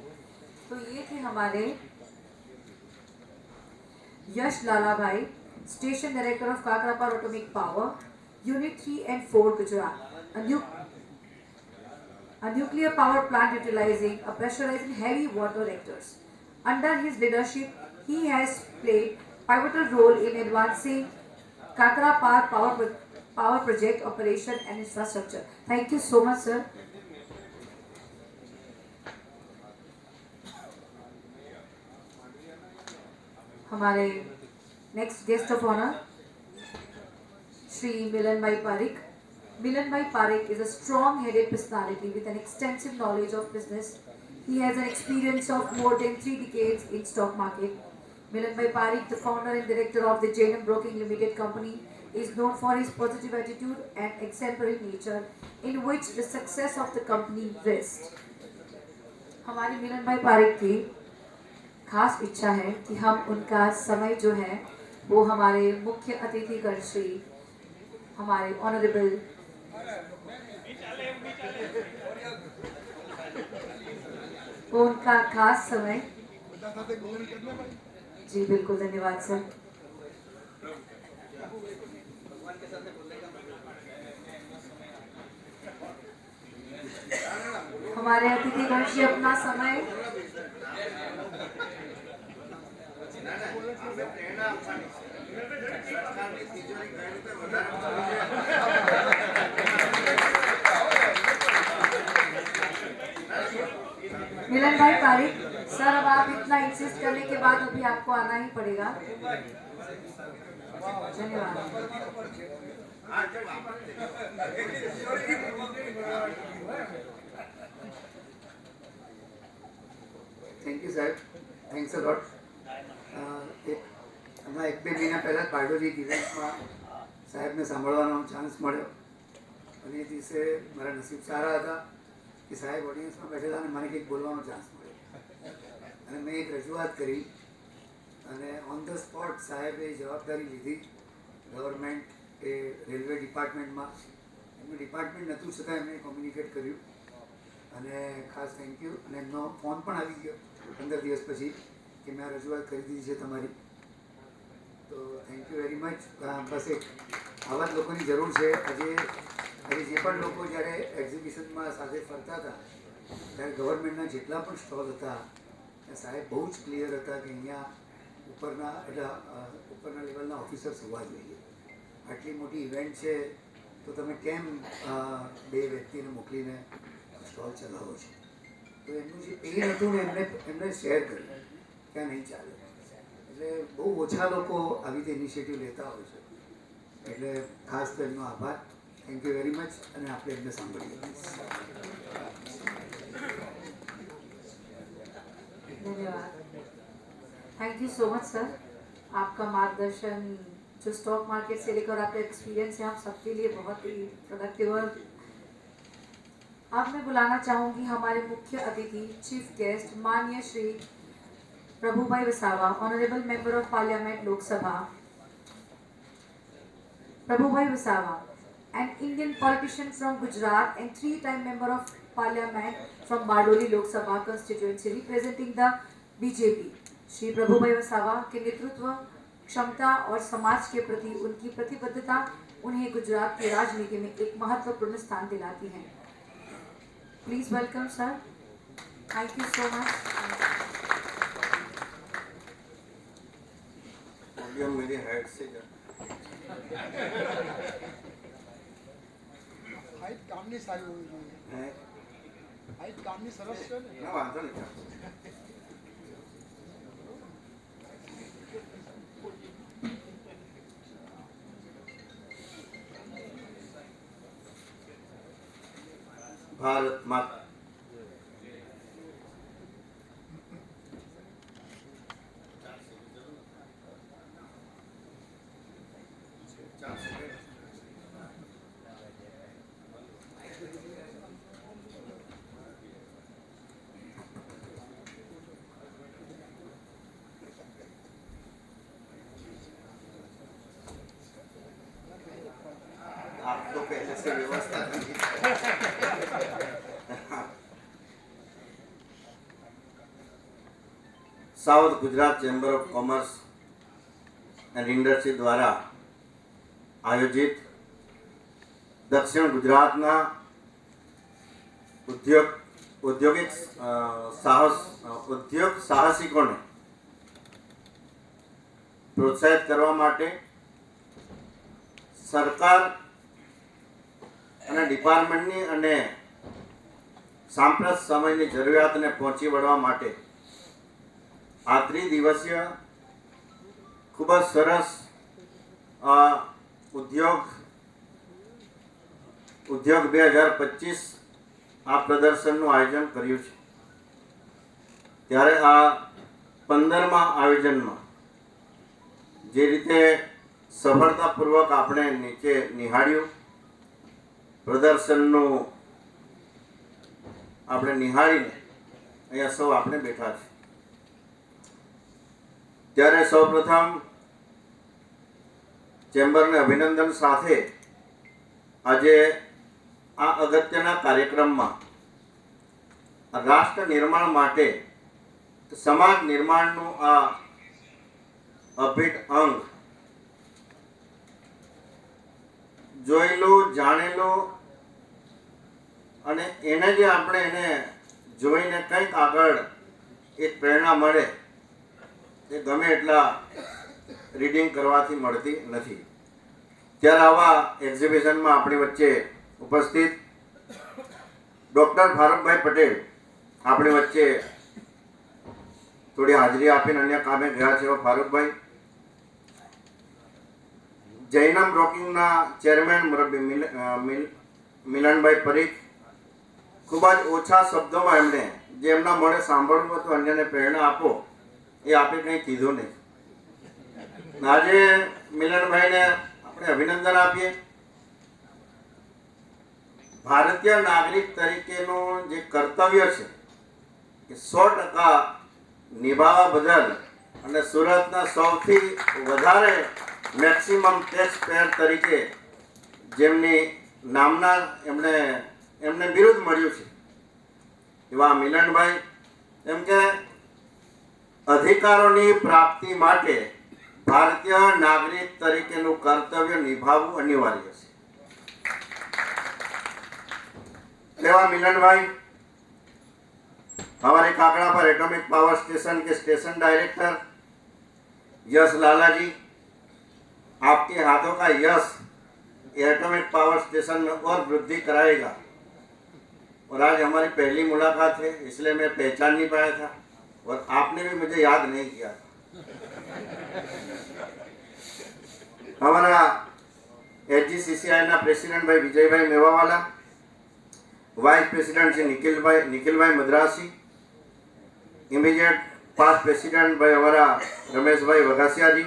तो ये थे हमारे Yash Lalabhai, station director of Kakrapar atomic power unit 3 and 4 Gujarat, a nuclear power plant utilizing a pressurized heavy water reactors. Under his leadership, he has played pivotal role in advancing Kakrapar power project operation and infrastructure. Thank you so much, sir. हमारे next guest of honour Shri Milan bhai Pareek. Milan Bhai Parekh is a strong-headed personality with an extensive knowledge of business. He has an experience of more than 3 decades in stock market. Milan Bhai Parekh, the founder and director of the Jainam Broking Limited Company, is known for his positive attitude and exemplary nature, in which the success of the company rests. हमारे मिलन भाई पारेख की खास इच्छा है कि हम उनका समय जो है वो हमारे मुख्य अतिथिगण श्री हमारे ऑनरेबल उनका खास समय। जी बिल्कुल, धन्यवाद सर। हमारे अतिथिगण जी अपना समय मिलन भाई पारिक सर, अब आप इतना इंसिस्ट करने के बाद अभी आपको आना ही पड़ेगा। धन्यवाद। થેન્ક યુ સાહેબ, થેન્ક્સ અ લોટ. હમણાં 1-2 મહિના પહેલાં બારડોલી ઇવેન્ટમાં સાહેબને સાંભળવાનો ચાન્સ મળ્યો અને એ દિવસે મારા નસીબ સારા હતા કે સાહેબ ઓડિયન્સમાં બેઠેલા અને મને કંઈક બોલવાનો ચાન્સ મળ્યો અને મેં એક રજૂઆત કરી અને ઓન ધ સ્પોટ સાહેબે જવાબદારી લીધી. ગવર્મેન્ટ એ રેલવે ડિપાર્ટમેન્ટમાં એમનું ડિપાર્ટમેન્ટ નહોતું છતાં એમણે કોમ્યુનિકેટ કર્યું અને ખાસ થેન્ક યુ. અને એમનો ફોન પણ આવી ગયો 15 દિવસ પછી કે મેં આ રજૂઆત કરી દીધી છે તમારી, તો થેન્ક યુ વેરી મચ. બસ એક આવા જ લોકોની જરૂર છે. આજે જે પણ લોકો જ્યારે એક્ઝિબિશનમાં સાથે ફરતા હતા ત્યારે ગવર્મેન્ટના જેટલા પણ સ્ટોલ હતા સાહેબ બહુ જ ક્લિયર હતા કે અહીંયા ઉપરના લેવલના ઓફિસર્સ હોવા જોઈએ. આટલી મોટી ઇવેન્ટ છે તો તમે કેમ 2 વ્યક્તિને મોકલીને સ્ટોલ ચલાવો છો? તો એમનું જે પેઇન હતું ને એમને શેર કર્યું કે આ નહીં ચાલે. એટલે બહુ ઓછા લોકો આવી રીતે ઇનિશિયેટિવ લેતા હોય છે, એટલે ખાસ તો એમનો આભાર. Thank you very much. અને આપણે એમને સાંભળીએ. धन्यवाद। Thank you so much sir. आपका मार्गदर्शन जो स्टॉक मार्केट से लेकर आपका एक्सपीरियंस है, आप सबके लिए बहुत ही प्रोडक्टिव। और अब मैं बुलाना चाहूँगी हमारे मुख्य अतिथि चीफ गेस्ट माननीय Shri Prabhubhai Wasawa, Honorable Member of Parliament, Lok Sabha. Prabhubhai Wasawa, an Indian politician from Gujarat and three-time Member of Parliament from Bardoli Lok Sabha constituency representing the BJP. Shri Prabhubhai Vasava के नेतृत्व, क्षमता और समाज के प्रति उनकी प्रतिबद्धता उन्हें गुजरात की राजनीति में एक महत्वपूर्ण स्थान दिलाती है. Please welcome sir. Thank you so much. Volume मेरी हेड से હાઈટ કામની સારી હોવી જોઈએ. है હાઈટ કામની સરસ છે ને. ना वांधो नहीं. ભારત માતા. आप तो पहले से व्यवस्था थी. South Gujarat chamber of commerce and industry દ્વારા આયોજિત દક્ષિણ ગુજરાતના ઉદ્યોગ સાહસિકોને પ્રોત્સાહિત કરવા માટે સરકાર અને ડિપાર્ટમેન્ટની અને સાંપ્રત સમયની જરૂરિયાતને પહોંચી વળવા માટે આ ત્રિદિવસીય ખૂબ જ સરસ ઉદ્યોગ 2025 આ પ્રદર્શનનું આયોજન કર્યું છે. ત્યારે આ 15મા આયોજનમાં જે રીતે સફળતાપૂર્વક આપણે નીચે નિહાળ્યું, પ્રદર્શનનું આપણે નિહાળીને અહીંયા સૌ આપણે બેઠા છે. ત્યારે સૌપ્રથમ ચેમ્બરને અભિનંદન સાથે આજે આ અગત્યના કાર્યક્રમમાં રાષ્ટ્ર નિર્માણ માટે સમાજ નિર્માણનું આ અભિન્ન અંગ જોયેલું, જાણેલું અને એને જે આપણે એને જોઈને કંઈક આગળ એક પ્રેરણા મળે એ ગમે એટલા રીડિંગ કરવાથી મળતી નથી. ત્યારે આવા એક્ઝિબિશનમાં આપણી વચ્ચે ઉપસ્થિત ડૉક્ટર ફારૂકભાઈ પટેલ આપણી વચ્ચે થોડી હાજરી આપીને અન્ય કામે ગયા છે. ફારૂકભાઈ જૈનમ બ્રોકિંગના ચેરમેન મુરબ્બી મિલનભાઈ પરીખ, ખૂબ જ ઓછા શબ્દોમાં એમણે જે એમના મોઢે સાંભળવું હતું, અન્યને પ્રેરણા આપો, એ આપે કંઈ કીધું નહીં. આજે મિલનભાઈને આપણે અભિનંદન આપીએ. ભારતીય નાગરિક તરીકેનું જે કર્તવ્ય છે એ 100% નિભાવવા બદલ અને સુરતના સૌથી વધારે મેક્સિમમ ટેક્સ પેયર તરીકે જેમની નામના એમને બિરુદ મળ્યું છે એવા મિલનભાઈ એમ કે અધિકારોની પ્રાપ્તિ માટે ભારતીય નાગરિક તરીકેનું કર્તવ્ય નિભાવવું અનિવાર્ય છે. એવા મિલનભાઈ हमारे काकड़ा पर एटॉमिक पावर स्टेशन के स्टेशन डायरेक्टर यश लाला जी, आपके हाथों का यश एटॉमिक पावर स्टेशन में और वृद्धि कराएगा. और आज हमारी पहली मुलाकात है इसलिए मैं पहचान नहीं पाया था और आपने भी मुझे याद नहीं किया. हमारा HGCCI ना प्रेसिडेंट भाई विजय भाई मेवावाला, वाइस प्रेसिडेंट श्री निखिल भाई मद्रासी, इमीडिएट पास्ट प्रेसिडेंट भाई हमारा रमेश भाई वघासिया जी,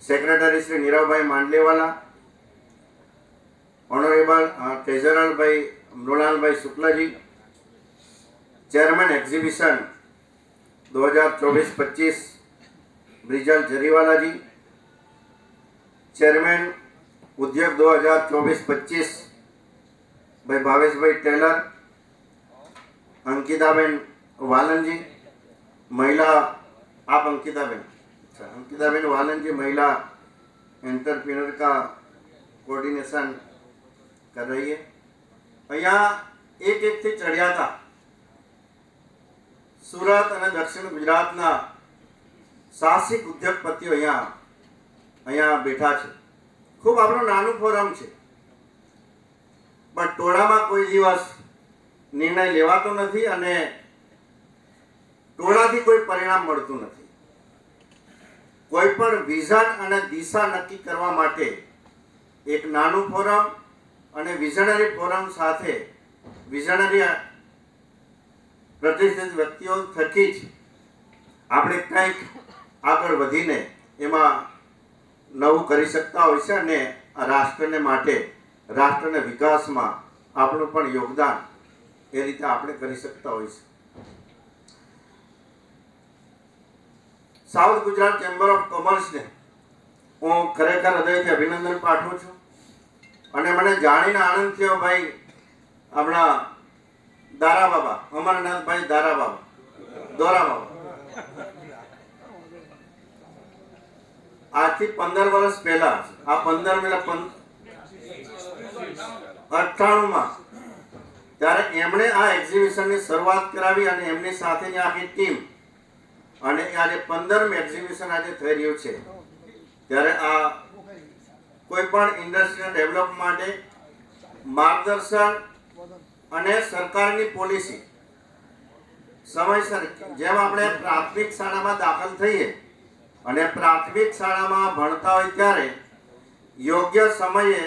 सेक्रेटरी श्री नीरव भाई मांडलेवाला, ऑनरेबल ट्रेजरर भाई मृणाल भाई शुक्ला जी, चेयरमैन एग्जीबिशन 2024-25 ब्रिजल जरीवाला जी, चेयरमैन उद्योग 2024-25 भाई भावेश भाई टेलर, अंकिताबेन वालन जी, महिला आप अंकिताबेन, अच्छा अंकिताबेन वालन जी महिला एंटरप्रेन्योर का कोऑर्डिनेशन कर रही है। अहिया एक एक थी चढ़िया था सूरत और दक्षिण गुजरातना साहसिक उद्योगपतिओ अहिया बैठा है। खूब आपणो नानु फोरम है, पण टोळामां कोई दिवस निर्णय लेवातो नथी अने टोळाथी कोई परिणाम मळतुं नथी। कोई पण विजन अने दिशा नक्की करवा माटे एक नानु फोरम अने विजनरी फोरम साथे विजनरी प्रतिष्ठित व्यक्तिओ थकी ज આપણે કંઈક આગળ વધીને એમાં નવું કરી શકતા હોય છે અને આ રાષ્ટ્રને માટે રાષ્ટ્રના વિકાસમાં આપણું પણ યોગદાન એ રીતે આપણે કરી શકતા હોય છે। સાઉથ ગુજરાત ચેમ્બર ઓફ કોમર્સને હું ખરેખર હૃદયથી અભિનંદન પાઠવું છું અને મને જાણીને આનંદ થયો ભાઈ આપણા દારા બાબા અમરનાથભાઈ દારા બાબા દોરા બાબા આજથી 15 વર્ષ પહેલા આ 15 મેલા 98 માં ત્યારે એમણે આ એક્ઝિબિશનની શરૂઆત કરાવી અને એમની સાથેની આખી ટીમ અને આજે 15મી એક્ઝિબિશન આજે થઈ રહ્યું છે। ત્યારે આ કોઈ પણ ઇન્ડસ્ટ્રીના ડેવલપ માટે માર્ગદર્શન અને સરકારની પોલિસી સમયસર જેમ આપણે પ્રાથમિક શાળામાં દાખલ થઈએ અને પ્રાથમિક શાળામાં ભણતા હોય ત્યારે યોગ્ય સમયે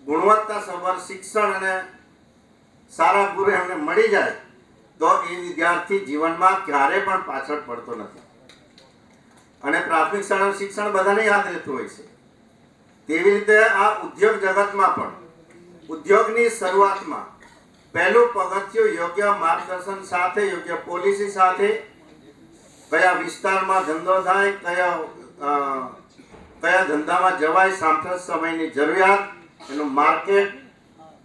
ગુણવત્તાસભર શિક્ષણ અને સારા ગુરુ એમને મળી જાય તો એ વિદ્યાર્થી જીવનમાં ક્યારે પણ પાછળ પડતો નથી અને પ્રાથમિક શાળાનું શિક્ષણ બધાને યાદ રહેતું હોય છે। તેવી રીતે આ ઉદ્યોગ જગતમાં પણ ઉદ્યોગની શરૂઆતમાં પહેલું પગથિયું યોગ્ય માર્ગદર્શન સાથે યોગ્ય પોલિસી સાથે કયા વિસ્તારમાં ધંધો થાય કયા ધંધામાં જવાય સાંપ્રત સમયની જરૂરિયાત એનું માર્કેટ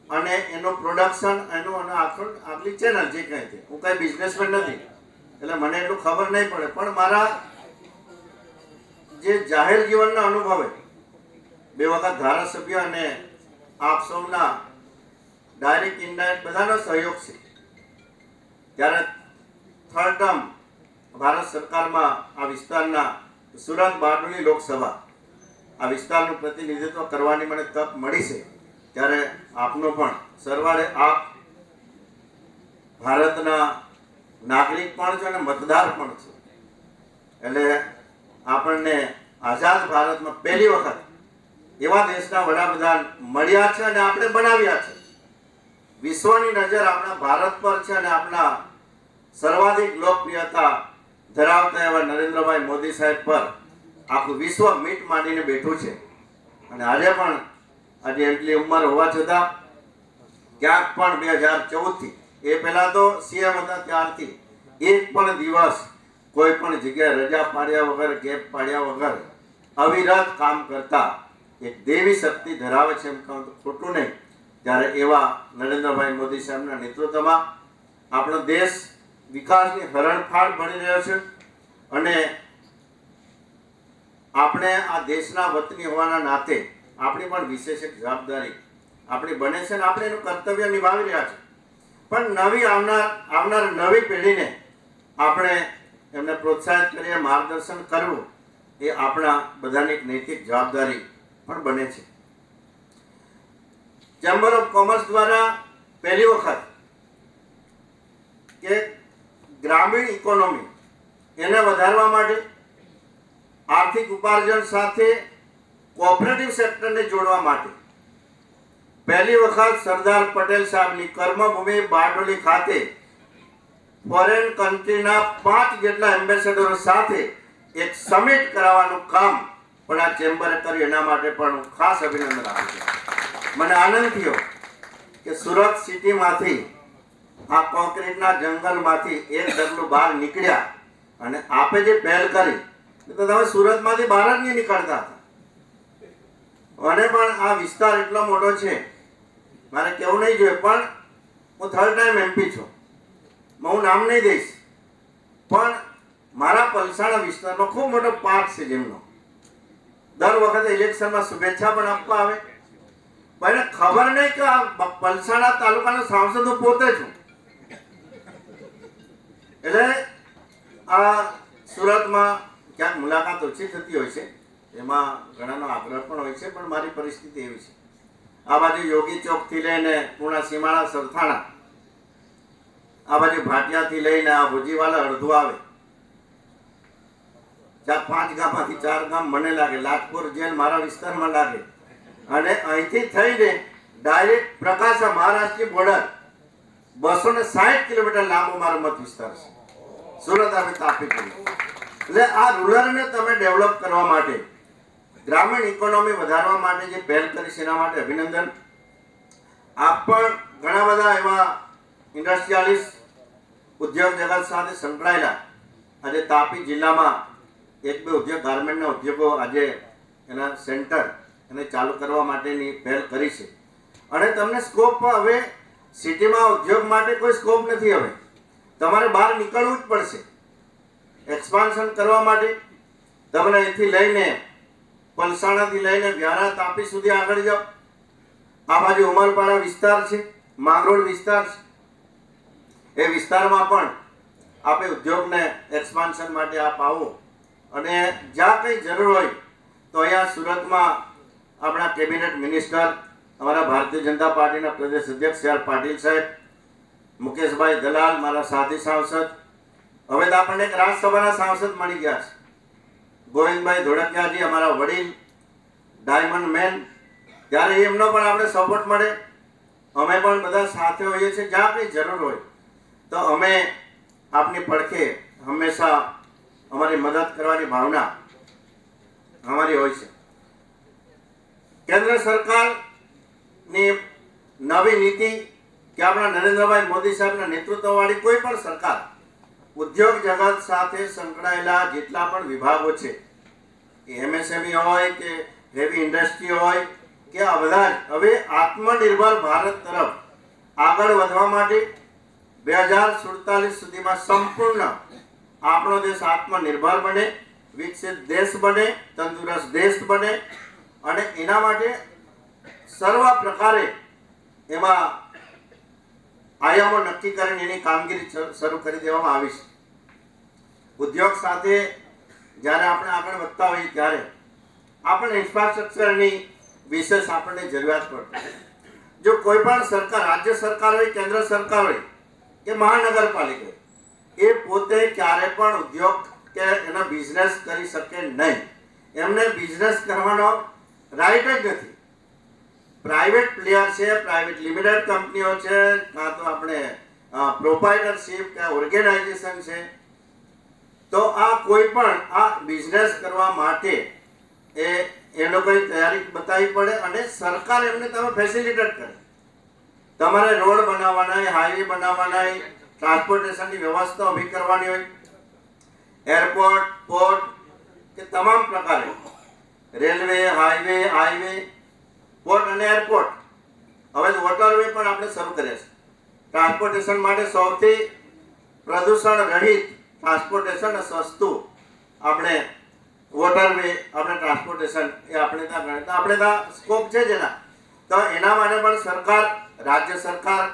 અને એનું પ્રોડક્શન એનું અને આખી ચેનલ જે કંઈ છે। હું કઈ બિઝનેસમેન નથી એટલે મને એટલું ખબર નહીં પડે પણ મારા જે જાહેર જીવનના અનુભવે 2 વખત ધારાસભ્ય અને આપ સૌના ડાયરેક્ટ ઇનડાયરેક્ટ બધાનો સહયોગ છે। ત્યારે 3rd ટર્મ ભારત સરકારમાં આ વિસ્તારના સુરત બારડોલી લોકસભા આ વિસ્તારનું પ્રતિનિધિત્વ કરવાની મને તક મળી છે। ત્યારે આપનો પણ સરવાળે આપ ભારતના નાગરિક પણ છો અને મતદાર પણ છો એટલે આપણને આઝાદ ભારતમાં પહેલી વખત એવા દેશના વડાપ્રધાન મળ્યા છે અને આપણે બનાવ્યા છે। વિશ્વની નજર આપણા ભારત પર છે અને આપણા સર્વાધિક લોકપ્રિયતા ધરાવતા એવા નરેન્દ્રભાઈ મોદી સાહેબ પર આખું વિશ્વ મીટ માંડીને બેઠું છે અને આજે પણ આજે એટલી ઉંમર હોવા છતાં ક્યાંક પણ 2014 થી એ પહેલા તો સીએમ હતા ત્યારથી એક પણ દિવસ કોઈ પણ જગ્યાએ રજા પાડ્યા વગર ગેપ પાડ્યા વગર અવિરત કામ કરતા એક દેવી શક્તિ ધરાવે છે એમ કહું તો ખોટું નહીં। ત્યારે એવા નરેન્દ્રભાઈ મોદી સાહેબના નેતૃત્વમાં આપણો દેશ વિકાસની હરણફાળ બની રહ્યો છે અને આપણે આ દેશના વતની હોવાના નાતે આપણી પણ વિશેષ એક જવાબદારી આપણી બને છે અને આપણે એનું કર્તવ્ય નિભાવી રહ્યા છે। પણ નવી આવનાર નવી પેઢીને આપણે એમને પ્રોત્સાહિત કરીએ માર્ગદર્શન કરવું એ આપણા બધાની એક નૈતિક જવાબદારી પણ બને છે। ચેમ્બર ઓફ કોમર્સ દ્વારા પહેલી વખત કે ગ્રામીણ ઇકોનોમી એને વધારવા માટે આર્થિક ઉપાર્જન સાથે કોઓપરેટિવ સેક્ટરને જોડવા માટે પહેલી વખત સરદાર પટેલ સાહેબની કર્મભૂમિ બારડોલી ખાતે ફોરેન કન્ટ્રીના 5 જેટલા એમ્બેસેડરો સાથે એક સમિટ કરાવવાનું કામ પણ આ ચેમ્બરે કર્યું એના માટે પણ હું ખાસ અભિનંદન આપું છું। મને આનંદ થયો કે સુરત સિટીમાંથી આ કોન્ક્રીટના જંગલમાંથી એક ડગલું બહાર નીકળ્યા અને આપે જે પહેલ કરી તો તમે સુરતમાંથી બહાર જ નહીં નીકળતા હતા. અને પણ આ વિસ્તાર એટલો મોટો છે, મારે કેવું નહીં જોઈએ, પણ હું 3rd ટાઈમ MP છું. હું નામ નહીં દઈશ, પણ મારા પલસાણા વિસ્તારમાં ખૂબ મોટો પાર્ક છે જેમનો દર વખતે ઇલેક્શનમાં શુભેચ્છા પણ આપવા આવે. પણ એને ખબર નહીં કે આ પલસાણા તાલુકાનો સાંસદ હું પોતે છું. એટલે આ સુરતમાં ક્યાંક મુલાકાત ઓછી થતી હોય છે, એમાં ઘણાનો આગ્રહ પણ હોય છે, પણ મારી પરિસ્થિતિ એવી છે. આ બાજુ યોગી ચોકથી લઈને પૂર્ણા સીમાડા સરથાણા, આ બાજુ ભાટિયાથી લઈને આ ભુજીવાલા અડધું આવે, 4-5 ગામમાંથી 4 ગામ મને લાગે, લાજપુર જેલ મારા વિસ્તારમાં લાગે, અને અહીંથી થઈને ડાયરેક્ટ પ્રકાશા મહારાષ્ટ્રની બોર્ડર 260 કિલોમીટર લાંબો મારો મત વિસ્તાર છે, સુરત આવે તાપી જિલ્લો. એટલે આ રૂરલને તમે ડેવલપ કરવા માટે, ગ્રામીણ ઇકોનોમી વધારવા માટે જે પહેલ કરી છે એના માટે અભિનંદન. આપ પણ ઘણા બધા એવા ઇન્ડસ્ટ્રીયાલિસ્ટ, ઉદ્યોગ જગત સાથે સંકળાયેલા, આજે તાપી જિલ્લામાં 1-2 ઉદ્યોગ, ગાર્મેન્ટના ઉદ્યોગો આજે એના સેન્ટર એને ચાલુ કરવા માટેની પહેલ કરી છે. અને તમને સ્કોપ હવે સિટીમાં ઉદ્યોગ માટે કોઈ સ્કોપ નથી. હવે તમારે બહાર નીકળવું જ પડશે એક્સપાન્શન કરવા માટે. તમને અહીંથી લઈને પલસાણાથી લઈને વ્યારા, તાપી સુધી આગળ જાઓ. આ બાજુ ઉમરપાડા વિસ્તાર છે, માંગરોળ વિસ્તાર છે, એ વિસ્તારમાં પણ આપણે ઉદ્યોગને એક્સપાન્શન માટે આપ આવો. અને જ્યાં કંઈ જરૂર હોય તો અહીંયા સુરતમાં આપણા કેબિનેટ મિનિસ્ટર, અમારા ભારતીય જનતા પાર્ટીના પ્રદેશ અધ્યક્ષ સી આર પાટીલ સાહેબ, મુકેશભાઈ દલાલ, મારા સાથી સાંસદ, હવે તો આપણને એક રાજ્યસભાના સાંસદ મળી ગયા છે, ગોવિંદભાઈ ધોળકિયાજી, અમારા વડીલ ડાયમંડ મેન. ત્યારે એમનો પણ આપણે સપોર્ટ મળે. અમે પણ બધા સાથે હોઈએ છીએ. જ્યાં કંઈ જરૂર હોય તો અમે આપની પડખે હંમેશા અમારી મદદ કરવાની ભાવના અમારી હોય છે. કેન્દ્ર સરકારની નવી નીતિ કે આપણા નરેન્દ્રભાઈ મોદી સાહેબના નેતૃત્વવાળી કોઈ પણ સરકાર ઉદ્યોગ જગત સાથે સંકળાયેલા જેટલા પણ વિભાગો છે, MSME હોય કે હેવી ઇન્ડસ્ટ્રી હોય કે આ બધા જ હવે આત્મનિર્ભર ભારત તરફ આગળ વધવા માટે 2047 સુધીમાં સંપૂર્ણ આપણો દેશ આત્મનિર્ભર બને, વિકસિત દેશ બને, તંદુરસ્ત દેશ બને. અને એના માટે સર્વ પ્રકારે એમાં આયામો નક્કી કરીને એની કામગીરી શરૂ કરી દેવામાં આવી છે. ઉદ્યોગ સાથે જ્યારે આપણે આગળ વધતા હોઈએ ત્યારે આપણે ઇન્ફ્રાસ્ટ્રક્ચરની વિશેષ આપણને જરૂરિયાત પડતી. જો કોઈ પણ સરકાર, રાજ્ય સરકાર હોય, કેન્દ્ર સરકાર હોય કે મહાનગરપાલિકા, એ પોતે ક્યારે પણ ઉદ્યોગ કે એનો બિઝનેસ કરી શકે નહીં. એમને બિઝનેસ કરવાનો રાઈટ જ નથી. પ્રાઇવેટ પ્લેયર છે, પ્રાઇવેટ લિમિટેડ કંપનીઓ છે, કાં તો આપણે પ્રોપાઇટરશિપ કે ઓર્ગેનાઇઝેશન છે. તો આ કોઈ પણ આ બિઝનેસ કરવા માટે એનો કોઈ તૈયારી બતાવવી પડે અને સરકાર એમને તમે ફેસિલિટેટ કરે. તમારે રોડ બનાવવાના હોય, હાઈવે બનાવવાના હોય, ટ્રાન્સપોર્ટેશનની વ્યવસ્થા ઊભી કરવાની હોય, એરપોર્ટ, પોર્ટ કે તમામ પ્રકારે રેલવે, હાઈવે, પોર્ટ અને એરપોર્ટ. હવે વોટરવે પણ આપણે શરૂ કર્યા છે. ટ્રાન્સપોર્ટેશન માટે સૌથી પ્રદૂષણ રહિત ટ્રાન્સપોર્ટેશન સસ્તું આપણે વોટરવે, આપણે ટ્રાન્સપોર્ટેશન એ આપણે ત્યાં સ્કોપ છે જેના. તો એના માટે પણ સરકાર, રાજ્ય સરકાર,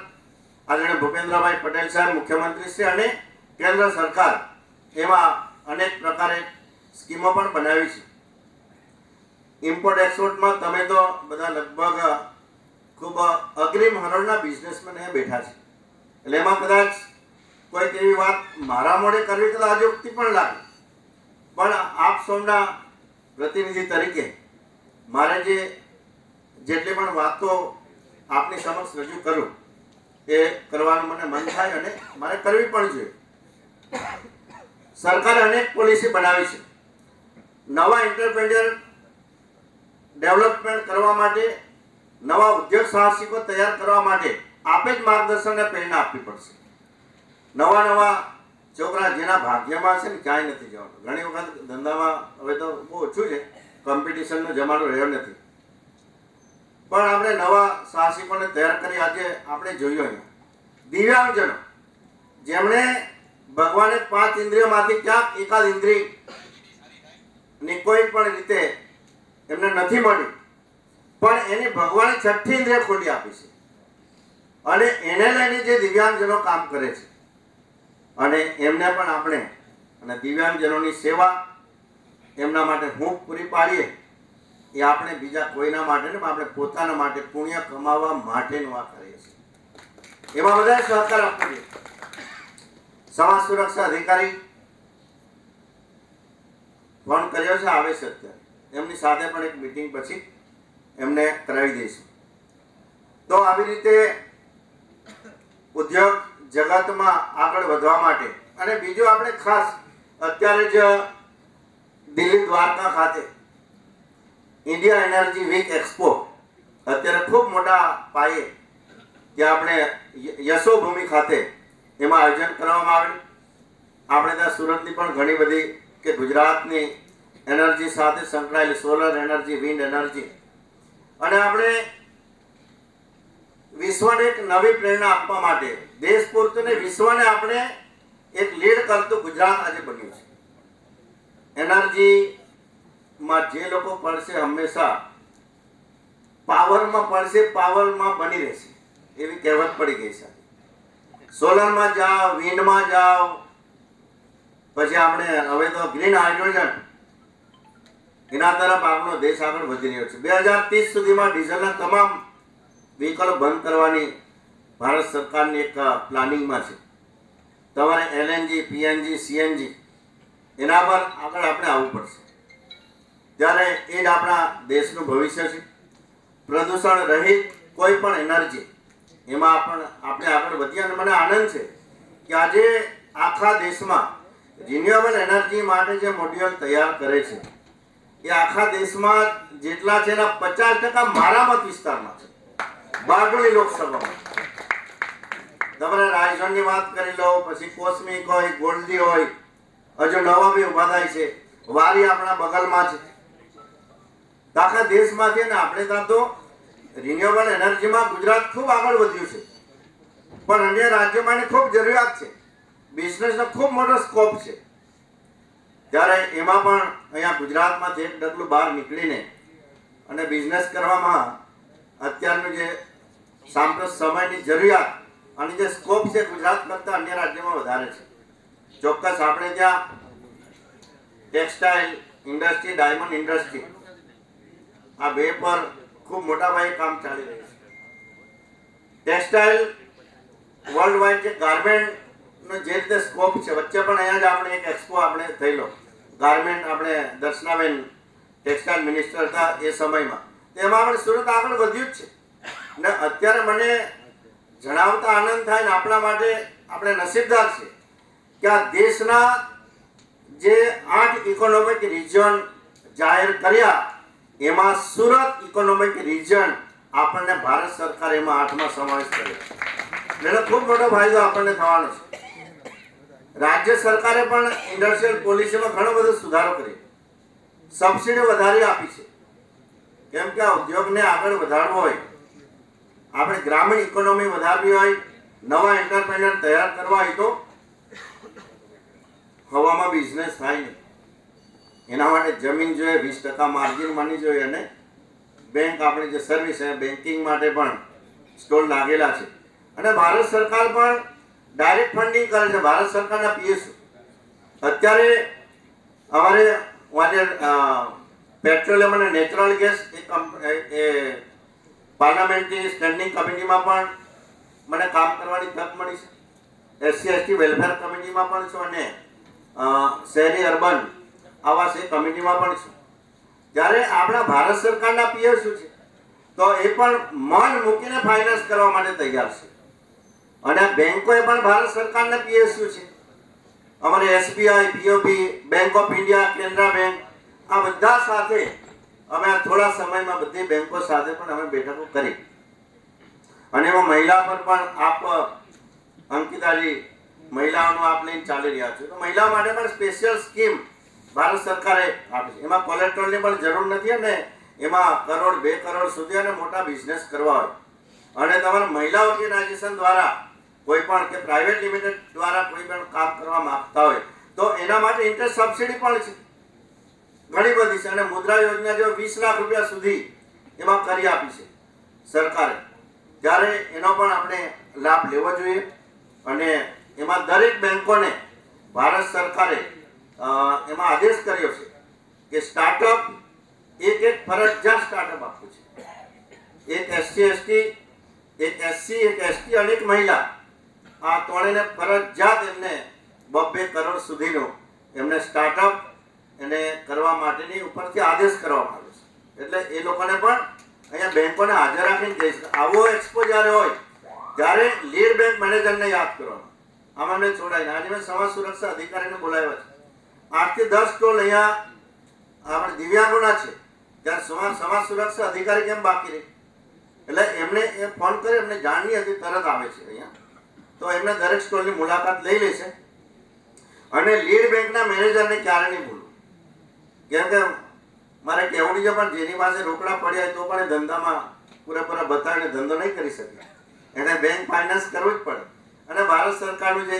આદરણીય ભૂપેન્દ્રભાઈ પટેલ સાહેબ મુખ્યમંત્રી છે, અને કેન્દ્ર સરકાર એમાં અનેક પ્રકારે સ્કીમો પણ બનાવી છે. ઇમ્પોર્ટ એક્સપોર્ટમાં તમે તો બધા લગભગ ખૂબ અગ્રીમ હરોળના બિઝનેસમેન એ બેઠા છે. એટલે એમાં કદાચ કોઈક એવી વાત મારા મોઢે કરવી તો અજુક્તિ પણ લાગે, પણ આપ સૌના પ્રતિનિધિ તરીકે મારે જેટલી પણ વાતો આપની સમક્ષ રજૂ કરું એ કરવાનું મને મન થાય અને મારે કરવી પણ જોઈએ. સરકારે અનેક પોલિસી બનાવી છે. નવા એન્ટરપ્રેન્યોર ડેવલપમેન્ટ કરવા માટે, નવા ઉદ્યોગ સાહસિકો તૈયાર કરવા માટે આપે જ માર્ગદર્શન અને પ્રેરણા આપવી પડશે. નવા છોકરા જેના ભાગ્યમાં છે ને ક્યાંય નથી જવાનું. ઘણી વખત ધંધામાં હવે તો બહુ ઓછું છે, કોમ્પિટિશનનો જમાનો રહ્યો નથી, પણ આપણે નવા સાહસિકોને તૈયાર કરી આજે આપણે જોયું અહીંયા દિવ્યાંગજનો જેમણે ભગવાને 5 ઇન્દ્રિયોમાંથી ક્યાંક એકાદ ઇન્દ્રિય ની કોઈ પણ રીતે એમને નથી મળી, પણ એની ભગવાને 6ઠ્ઠી ઇન્દ્રિય ખોલી આપી છે અને એને લઈને જે દિવ્યાંગજનો કામ કરે છે અને એમને પણ આપણે અને દિવ્યાંગજનોની સેવા એમના માટે હૂંફ પૂરી પાડીએ એ આપણે બીજા કોઈના માટે ને આપણે પોતાના માટે પુણ્ય કમાવા માટેનું આ કરીએ છીએ. એમાં બધા સહકાર આપવો જોઈએ. સમાજ સુરક્ષા અધિકારી ફોન કર્યો છે, આવે છે અત્યારે, એમની સાથે પણ એક મીટિંગ પછી એમને કરાવી દઈશું. તો આવી રીતે ઉદ્યોગ જગતમાં આગળ વધવા માટે અને બીજું આપણે ખાસ અત્યારે જ દિલ્હી દ્વારકા ખાતે ઇન્ડિયા એનર્જી વીક એક્સપો અત્યારે ખૂબ મોટા પાયે ત્યાં આપણે યશોભૂમિ ખાતે એમાં આયોજન કરવામાં આવેલું. આપણે ત્યાં સુરતની પણ ઘણી બધી કે ગુજરાતની એનર્જી સાથે સંકળાયેલી સોલર એનર્જી, વિન્ડ એનર્જી, અને આપણે વિશ્વને એક નવી પ્રેરણા આપવા માટે દેશ પૂરતું ને વિશ્વને આપણે એક લીડ કરતું ગુજરાત આજે બન્યું છે. એનર્જી માં જે લોકો પડશે હંમેશા પાવરમાં પડશે, પાવરમાં બની રહેશે એવી કહેવત પડી ગઈ છે. સોલરમાં જાઓ, વિન્ડમાં જાઓ, પછી આપણે હવે તો ગ્રીન હાઇડ્રોજન, એના તરફ આપણો દેશ આગળ વધી રહ્યો છે. 2030 સુધીમાં ડીઝલના તમામ વ્હીકલો બંધ કરવાની ભારત સરકારની એક પ્લાનિંગમાં છે. તમારે LNG, PNG, CNG એના પર આગળ આપણે આવવું પડશે, ત્યારે એ જ આપણા દેશનું ભવિષ્ય છે. પ્રદૂષણ રહિત કોઈ પણ એનર્જી એમાં આપણે આગળ વધીએ અને મને આનંદ છે કે આજે આખા દેશમાં રિન્યુએબલ એનર્જી માટે જે મોડ્યુલ તૈયાર કરે છે એ આખા દેશમાં જેટલા છે એના 50% મારા મત વિસ્તારમાં છે, બારડોલી લોકસભામાં. તમારે રાયઝોનની વાત કરી લો, પછી કોસ્મિક હોય, ગોલ્ડી હોય, હજુ નવા બી ઉભા થાય છે, વારી આપણા બગલમાં છે. આખા દેશમાંથી ને આપણે ત્યાં તો રિન્યુએબલ એનર્જીમાં ગુજરાત ખૂબ આગળ વધ્યું છે, પણ અન્ય રાજ્યોમાં એની ખૂબ જરૂરિયાત છે, બિઝનેસનો ખૂબ મોટો સ્કોપ છે. ત્યારે એમાં પણ અહીંયા ગુજરાતમાંથી એક ડગલું બહાર નીકળીને અને બિઝનેસ કરવામાં અત્યારનું જે સાંપ્રત સમયની જરૂરિયાત અને જે સ્કોપ છે ગુજરાત કરતાં અન્ય રાજ્યોમાં વધારે છે. ચોક્કસ આપણે ત્યાં ટેક્સટાઇલ ઇન્ડસ્ટ્રી, ડાયમંડ ઇન્ડસ્ટ્રી, આ બે પર ખૂબ મોટા પાયે કામ ચાલી રહ્યું છે. ટેક્સટાઇલ વર્લ્ડ વાઇડ જે ગાર્મેન્ટનો જે રીતે સ્કોપ છે, વચ્ચે પણ અહીંયા જ આપણે એક એક્સપો આપણે થયેલો ગાર્મેન્ટ, આપણે દર્શનાબેન ટેક્સટાઇલ મિનિસ્ટર હતા એ સમયમાં, તેમાં આપણે સુરત આગળ વધ્યું જ છે. ને અત્યારે મને જણાવતા આનંદ થાય ને આપણા માટે આપણે નસીબદાર છે કે આ દેશના જે 8 ઇકોનોમિક રિજન જાહેર કર્યા એમાં સુરત ઇકોનોમિક રિજન આપણને ભારત સરકાર એમાં 8માં સમાવેશ કર્યો, એનો ખૂબ મોટો ફાયદો આપણને થવાનો છે. રાજ્ય સરકારે પણ ઇન્ડસ્ટ્રીયલ પોલિસીમાં ઘણો બધો સુધારો કર્યો, સબસિડી વધારી આપી છે. કેમ કે આ ઉદ્યોગને આગળ વધારવો હોય, આપણે ગ્રામીણ ઇકોનોમી વધારવી હોય, નવા એન્ટરપ્રેન્યોર તૈયાર કરવા હોય તો હવામાં બિઝનેસ થાય નહીં. એના માટે જમીન જોઈએ, 20% માર્જિન મની જોઈએ, અને બેંક આપણી જે સર્વિસ છે બેન્કિંગ માટે પણ સ્ટોલ લાગેલા છે. અને ભારત સરકાર પણ ડાયરેક્ટ ફંડિંગ કરે છે. ભારત સરકારના PSU અત્યારે અમારે પેટ્રોલિયમ અને નેચરલ ગેસ એ પાર્લામેન્ટરી સ્ટેન્ડિંગ કમિટીમાં પણ મને કામ કરવાની તક મળી છે. SC/ST વેલફેર કમિટીમાં પણ છું અને શહેરી અર્બન આવાસ એ કમિટીમાં પણ છું. જ્યારે આપણા ભારત સરકારના PSU છે તો એ પણ મન મૂકીને ફાઇનાન્સ કરવા માટે તૈયાર છે. અને બેંકોએ પણ ભારત સરકારના PSU છે. અમારે SBI, BOB, bank of India, Canara bank, આ બધા સાથે અમે આ થોડા સમયમાં બધી બેંકો સાથે પણ અમે બેઠકો કરી. અને એમાં મહિલા પર પણ આપ અંકિતાજી મહિલાઓનું આપ લઈને ચાલી રહ્યા છો, તો મહિલાઓ માટે પણ સ્પેશિયલ સ્કીમ ભારત સરકારે આપી છે. એમાં કોલેસ્ટ્રોલની પણ જરૂર નથી અને એમાં કરોડ 2 કરોડ સુધી અને મોટા બિઝનેસ કરવા હોય અને તમારા મહિલા ઓર્ગેનાઇઝેશન દ્વારા કોઈ પણ કે પ્રાઇવેટ લિમિટેડ દ્વારા કોઈ પણ કામ કરવા માંગતા હોય તો એના માટે ઇન્ટરેસ્ટ સબસિડી પણ છે, ઘણી બધી છે. અને મુદ્રા યોજના જો 20 લાખ રૂપિયા સુધી એમાં કરી આપી છે સરકારે, ત્યારે એનો પણ આપણે લાભ લેવો જોઈએ. અને એમાં દરેક બેંકોને ભારત સરકારે એમાં આદેશ કર્યો છે કે સ્ટાર્ટઅપ એક ફરજિયાત સ્ટાર્ટઅપ આપવું છે. એક SC ST, એક SC, એક ST અને એક મહિલા, આ ત્રણેયને ફરજિયાત એમને 2 કરોડ સુધીનું એમને સ્ટાર્ટઅપ એને કરવા માટેની ઉપરથી આદેશ કરવામાં આવ્યો છે. એટલે એ લોકોને પણ અહીંયા બેંકોને હાજર રાખીને કહીશ આવો એક્સપો જ્યારે હોય ત્યારે લીડ બેંક મેનેજરને યાદ કરવાનો. આમાં મેં છોડાઈને આજે મેં સમાજ સુરક્ષા અધિકારીને બોલાવ્યા છે. 8 થી 10 સ્ટોલ અહીંયા આપણે દિવ્યાંગોના છે, ત્યારે સમાજ સુરક્ષા અધિકારી કેમ બાકી રહી? એટલે એમને એ ફોન કરી એમને જાણની હતી, તરત આવે છે અહીંયા. તો એમને દરેક સ્ટોલની મુલાકાત લઈ લેશે. અને લીડ બેંકના મેનેજરને ક્યારે નહીં ભૂલવું, કેમ કે મારે કહેવું છે પણ જેની પાસે રોકડા પડ્યા હોય તો પણ એ ધંધામાં પૂરેપૂરા બતાવીને ધંધો નહીં કરી શકે, એને બેંક ફાઇનાન્સ કરવું જ પડે. અને ભારત સરકારનું જે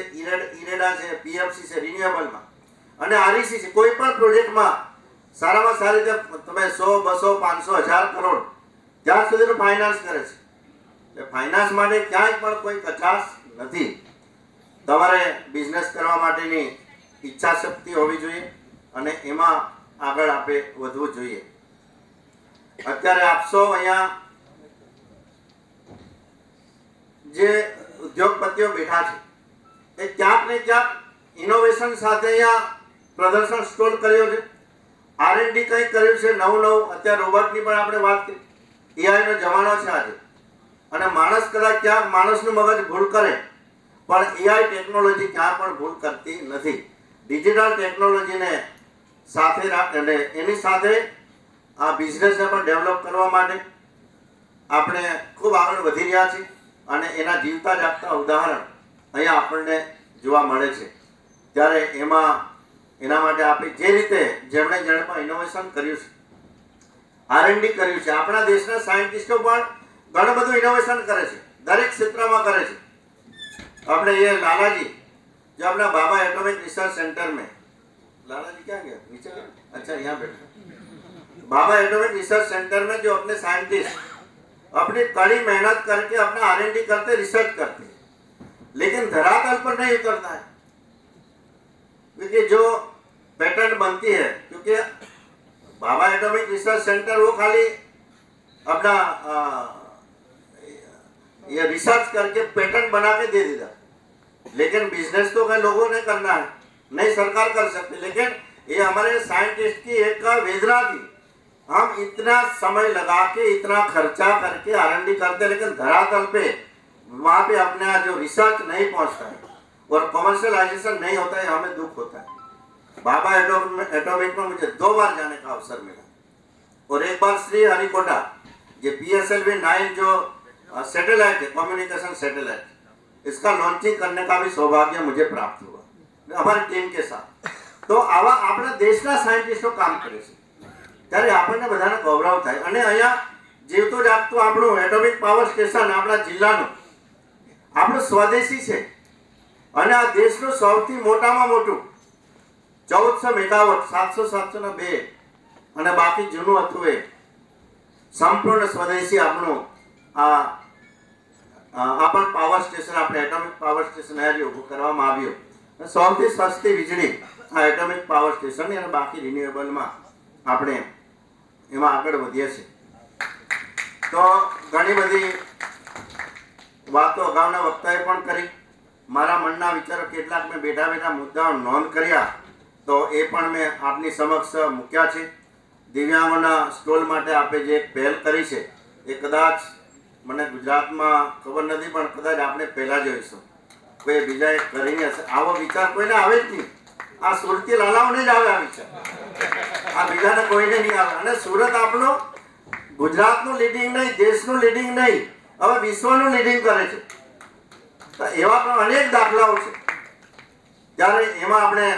ઇરેડા છે, PFC છે રિન્યુએબલમાં, અને REC છે, કોઈ પણ પ્રોજેક્ટમાં સારામાં સારી રીતે તમે 100, 200, 500, 1000 કરોડ ત્યાં સુધીનું ફાઇનાન્સ કરે છે. એટલે ફાઇનાન્સ માટે ક્યાંય પણ કોઈ કચાશ નથી. તમારે બિઝનેસ કરવા માટેની ઈચ્છા શક્તિ હોવી જોઈએ અને એમાં આગળ આપણે વધવું જોઈએ. અત્યારે આપ સૌ અહીંયા જે ઉદ્યોગપતિઓ બેઠા છે એ ક્યાંક ને ક્યાંક ઇનોવેશન સાથે અહીંયા પ્રદર્શન સ્ટોલ કર્યો છે, R&D કંઈક કર્યું છે નવું. અત્યારે રોબોટની પણ આપણે વાત કરી, AI નો જમાનો છે આજે, અને માણસ કદાચ ક્યાંક માણસનું મગજ ભૂલ કરે પણ AI ટેકનોલોજી ક્યાં પણ ભૂલ કરતી નથી. ડિજિટલ ટેકનોલોજીને સાથે અને એની સાથે આ બિઝનેસને પણ ડેવલપ કરવા માટે આપણે ખૂબ આગળ વધી રહ્યા છીએ. અને એના જીવતા જાગતા ઉદાહરણ અહીંયા આપણને જોવા મળે છે. ત્યારે એના માટે આપણે જે રીતે જેમણે પણ ઇનોવેશન કર્યું છે, R&D કર્યું છે, આપણા દેશના સાયન્ટિસ્ટો પણ ઘણું બધું ઇનોવેશન કરે છે, દરેક ક્ષેત્રમાં કરે છે. આપણે ये लालाजी जो अपना बाबा एटॉमिक रिसर्च सेंटर में, लालाजी क्या गया नीचे गया, अच्छा यहाँ बैठे, बाबा एटॉमिक रिसर्च सेंटर में जो अपने साइंटिस्ट अपनी कड़ी मेहनत करके अपना R&D करते, रिसर्च करते, लेकिन धरातल पर नहीं उतरता है. क्योंकि जो पैटर्न बनती है, क्योंकि बाबा एटॉमिक रिसर्च सेंटर वो खाली अपना ये रिसर्च करके पैटर्न बना के दे देता, लेकिन बिजनेस तो कई लोगों ने करना है, नहीं सरकार कर सकती. लेकिन ये हमारे साइंटिस्ट की एक वेदना थी, हम इतना समय लगा के इतना खर्चा करके R&D करते, लेकिन धरातल पे वहाँ पे अपना जो रिसर्च नहीं पहुँचता है और कमर्शियलाइजेशन नहीं होता है, हमें दुख होता है. बाबा एटॉमिक में मुझे 2 बार जाने का अवसर मिला और एक बार श्री हरिकोटा ये PSLV 9 जो सैटेलाइट है, कम्युनिकेशन सैटेलाइट, इसका लॉन्चिंग करने का भी सौभाग्य मुझे प्राप्त हुआ हमारी टीम के साथ. तो आवा આપણા દેશના સાયન્ટિસ્ટો કામ કરે છે ત્યારે આપણને બધાને ગૌરવ થાય. અને અહીંયા જીવતું જાગતું આપણું એટોમિક પાવર સ્ટેશન આપણા જિલ્લાનું આપણું સ્વદેશી છે અને આ દેશનું સૌથી મોટામાં મોટું 1400 મેગાવોટ, 700-702 અને બાકી જૂનું હતું એ સંપૂર્ણ સ્વદેશી આપણું આ પણ પાવર સ્ટેશન, આપણે એટોમિક પાવર સ્ટેશન અહીંયા ઊભું કરવામાં આવ્યું. સૌથી સસ્તી વીજળી આ એટોમિક પાવર સ્ટેશન અને બાકી રિન્યુએબલમાં આપણે એમાં આગળ વધીએ છીએ. તો ઘણી બધી વાતો અગાઉના વક્તાએ પણ કરી, મારા મનના વિચારો કેટલાક મેં બેઠા બેઠા મુદ્દાઓ નોંધ કર્યા તો એ પણ મેં આપની સમક્ષ મૂક્યા છે. દિવ્યાંગોના સ્ટોલ માટે આપણે જે પહેલ કરી છે એ કદાચ મને ગુજરાતમાં ખબર નથી, પણ કદાચ આપણે પહેલા જોઈશું, કોઈ બીજાએ કરીને હશે. આવો વિચાર કોઈને આવે જ નહીં, આ સુરતી લાલાઓને જ આવે આ વિચાર, આ બીજાને કોઈને નહીં આવે. અને સુરત આપણું ગુજરાતનું લીડિંગ નહીં, દેશનું લીડિંગ નહીં, હવે વિશ્વનું લીડિંગ કરે છે. તો એવા પણ અનેક દાખલાઓ છે ત્યારે એમાં આપણે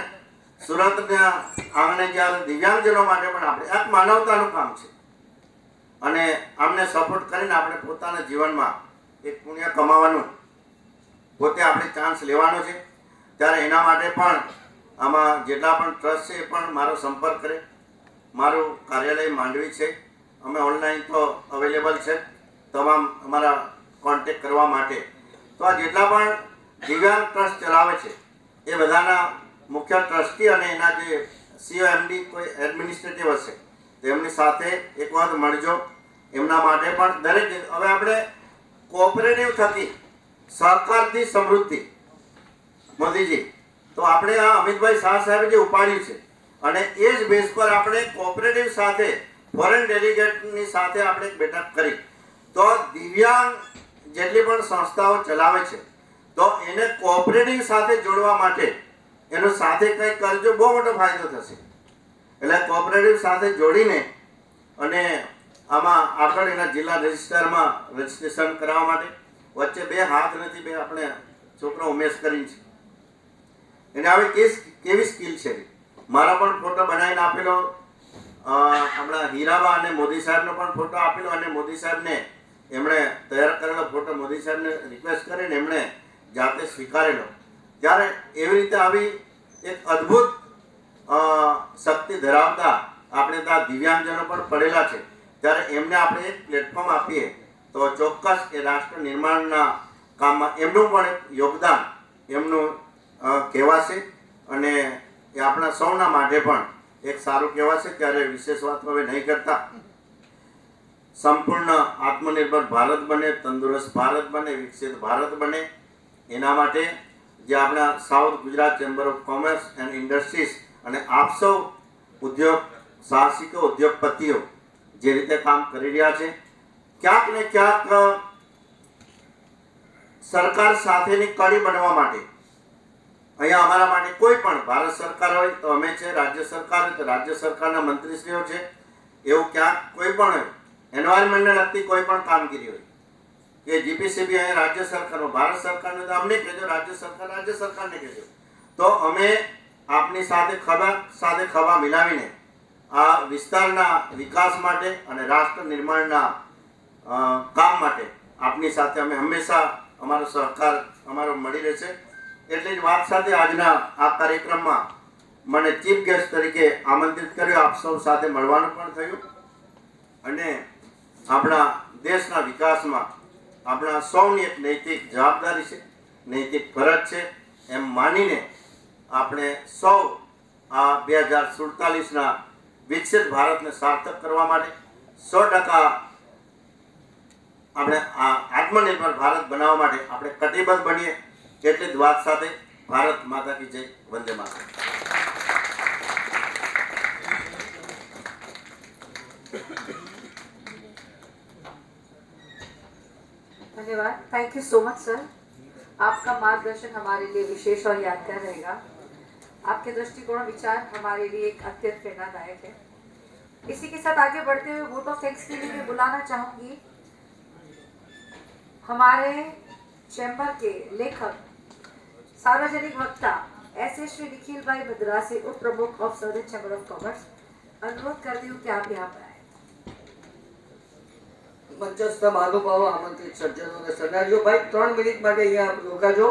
સુરતના આંગણે જ્યારે દિવ્યાંગજનો માટે પણ આપણે એક માનવતાનું કામ છે અને આમને સપોર્ટ કરીને આપણે પોતાના જીવનમાં એક પુણ્ય કમાવાનું પોતે આપણે ચાન્સ લેવાનો છે. ત્યારે એના માટે પણ આમાં જેટલા પણ ટ્રસ્ટ છે એ પણ મારો સંપર્ક કરે. મારું કાર્યાલય માંડવી છે. અમે ઓનલાઈન તો અવેલેબલ છે તમામ અમારા કોન્ટેક્ટ કરવા માટે. તો આ જેટલા પણ દિવ્યાંગ ટ્રસ્ટ ચલાવે છે એ બધાના મુખ્ય ટ્રસ્ટી અને એના જે COMD કોઈ એડમિનિસ્ટ્રેટિવ હશે તેમની સાથે એક વખત મળજો. એમના માટે પણ દરેક હવે આપણે કોઓપરેટિવ થકી સહકારથી સમૃદ્ધિ મોદીજી તો આપણે આ અમિતભાઈ શાહ સાહેબે જે ઉપાડ્યું છે અને એ જ બેઝ પર આપણે કોઓપરેટિવ સાથે ફોરેન ડેલિગેટની સાથે આપણે એક બેઠક કરી તો દિવ્યાંગ જેટલી પણ સંસ્થાઓ ચલાવે છે તો એને કોઓપરેટિવ સાથે જોડવા માટે એનો સાથે કંઈક કરજો બહુ મોટો ફાયદો થશે. એટલે કોઓપરેટિવ સાથે જોડીને અને આમાં આગળ એના જિલ્લા રજિસ્ટરમાં રજિસ્ટ્રેશન કરવા માટે વચ્ચે બે હાથ નથી, બે આપણે છોકરો ઉમેશ કરીને છે એને હવે કેવી સ્કિલ છે. મારા પણ ફોટો બનાવીને આપેલો, હમણાં હીરાબા અને મોદી સાહેબનો પણ ફોટો આપેલો અને મોદી સાહેબને એમણે તૈયાર કરેલો ફોટો મોદી સાહેબને રિક્વેસ્ટ કરીને એમણે જાતે સ્વીકારેલો. ત્યારે એવી રીતે આવી એક અદ્ભુત શક્તિ ધરાવતા આપણે ત્યાં દિવ્યાંગજનો પણ પડેલા છે. ત્યારે એમને આપણે એક પ્લેટફોર્મ આપીએ તો ચોક્કસ એ રાષ્ટ્ર નિર્માણના કામમાં એમનું પણ એક યોગદાન એમનું કહેવાશે અને એ આપણા સૌના માટે પણ એક સારું કહેવાશે. ત્યારે વિશેષ વાત હવે નહીં કરતા, સંપૂર્ણ આત્મનિર્ભર ભારત બને, તંદુરસ્ત ભારત બને, વિકસિત ભારત બને એના માટે જે આપણા south Gujarat chamber of commerce and industries અને આપ સૌ ઉદ્યોગ સાહસિકો ઉદ્યોગપતિઓ જે રીતે કામ કરી રહ્યા છે, ક્યાંક ને ક્યાંક સરકાર સાથેની કડી બનવા માટે અહીંયા અમારા માટે કોઈ પણ ભારત સરકાર હોય તો અમે છે, રાજ્ય સરકાર હોય તો રાજ્ય સરકારના મંત્રીશ્રીઓ છે, એવું ક્યાંક કોઈ પણ એન્વાયરમેન્ટને લગતી કોઈ પણ કામગીરી હોય કે જીપીસીબી અહીંયા રાજ્ય સરકારમાં, ભારત સરકારને તો અમને કહેજો, રાજ્ય સરકારને કહેજો. તો અમે આપની સાથે ખભા મિલાવીને આ વિસ્તારના વિકાસ માટે અને રાષ્ટ્ર નિર્માણના કામ માટે આપની સાથે અમે હંમેશા અમારો સહકાર અમારો મળી રહેશે. એટલી જ વાત સાથે આજના આ કાર્યક્રમમાં મને ચીફ ગેસ્ટ તરીકે આમંત્રિત કર્યો. આપ સૌ સાથે મળવાનું પણ થયું અને આપણા દેશના વિકાસમાં આપણા સૌની એક નૈતિક જવાબદારી છે, નૈતિક ફરજ છે એમ માનીને આપણે સૌ આ 2047ના વિકસિત ભારતને સાર્થક કરવા માટે 100% આપણે આ આત્મનિર્ભર ભારત બનાવવા માટે આપણે કટિબદ્ધ બનીએ. એટલી જ વાત સાથે ભારત માતા કી જય, વંદે માતરમ. धन्यवाद. Thank you so much sir. आपका मार्गदर्शन हमारे लिए विशेष और यादगार रहेगा. आपके दृष्टिकोण विचार हमारे लिए एक अत्यंत प्रेरणादायक है. इसी के साथ आगे बढ़ते हुए वोट ऑफ थैंक्स के लिए मैं बुलाना चाहूंगी हमारे चैम्बर के लेखक, सार्वजनिक वक्ता ऐसे श्री निखिल भाई मद्रासी, उप प्रमुख of southern chamber of commerce. अनुरोध करती हूँ कि आप यहाँ पर आए. મંચસ્થ મહાનુભાવો, આમંત્રિત સજ્જનો અને સન્માનીયો, ભાઈ 3 મિનિટ માટે અહીંયા રોકાજો,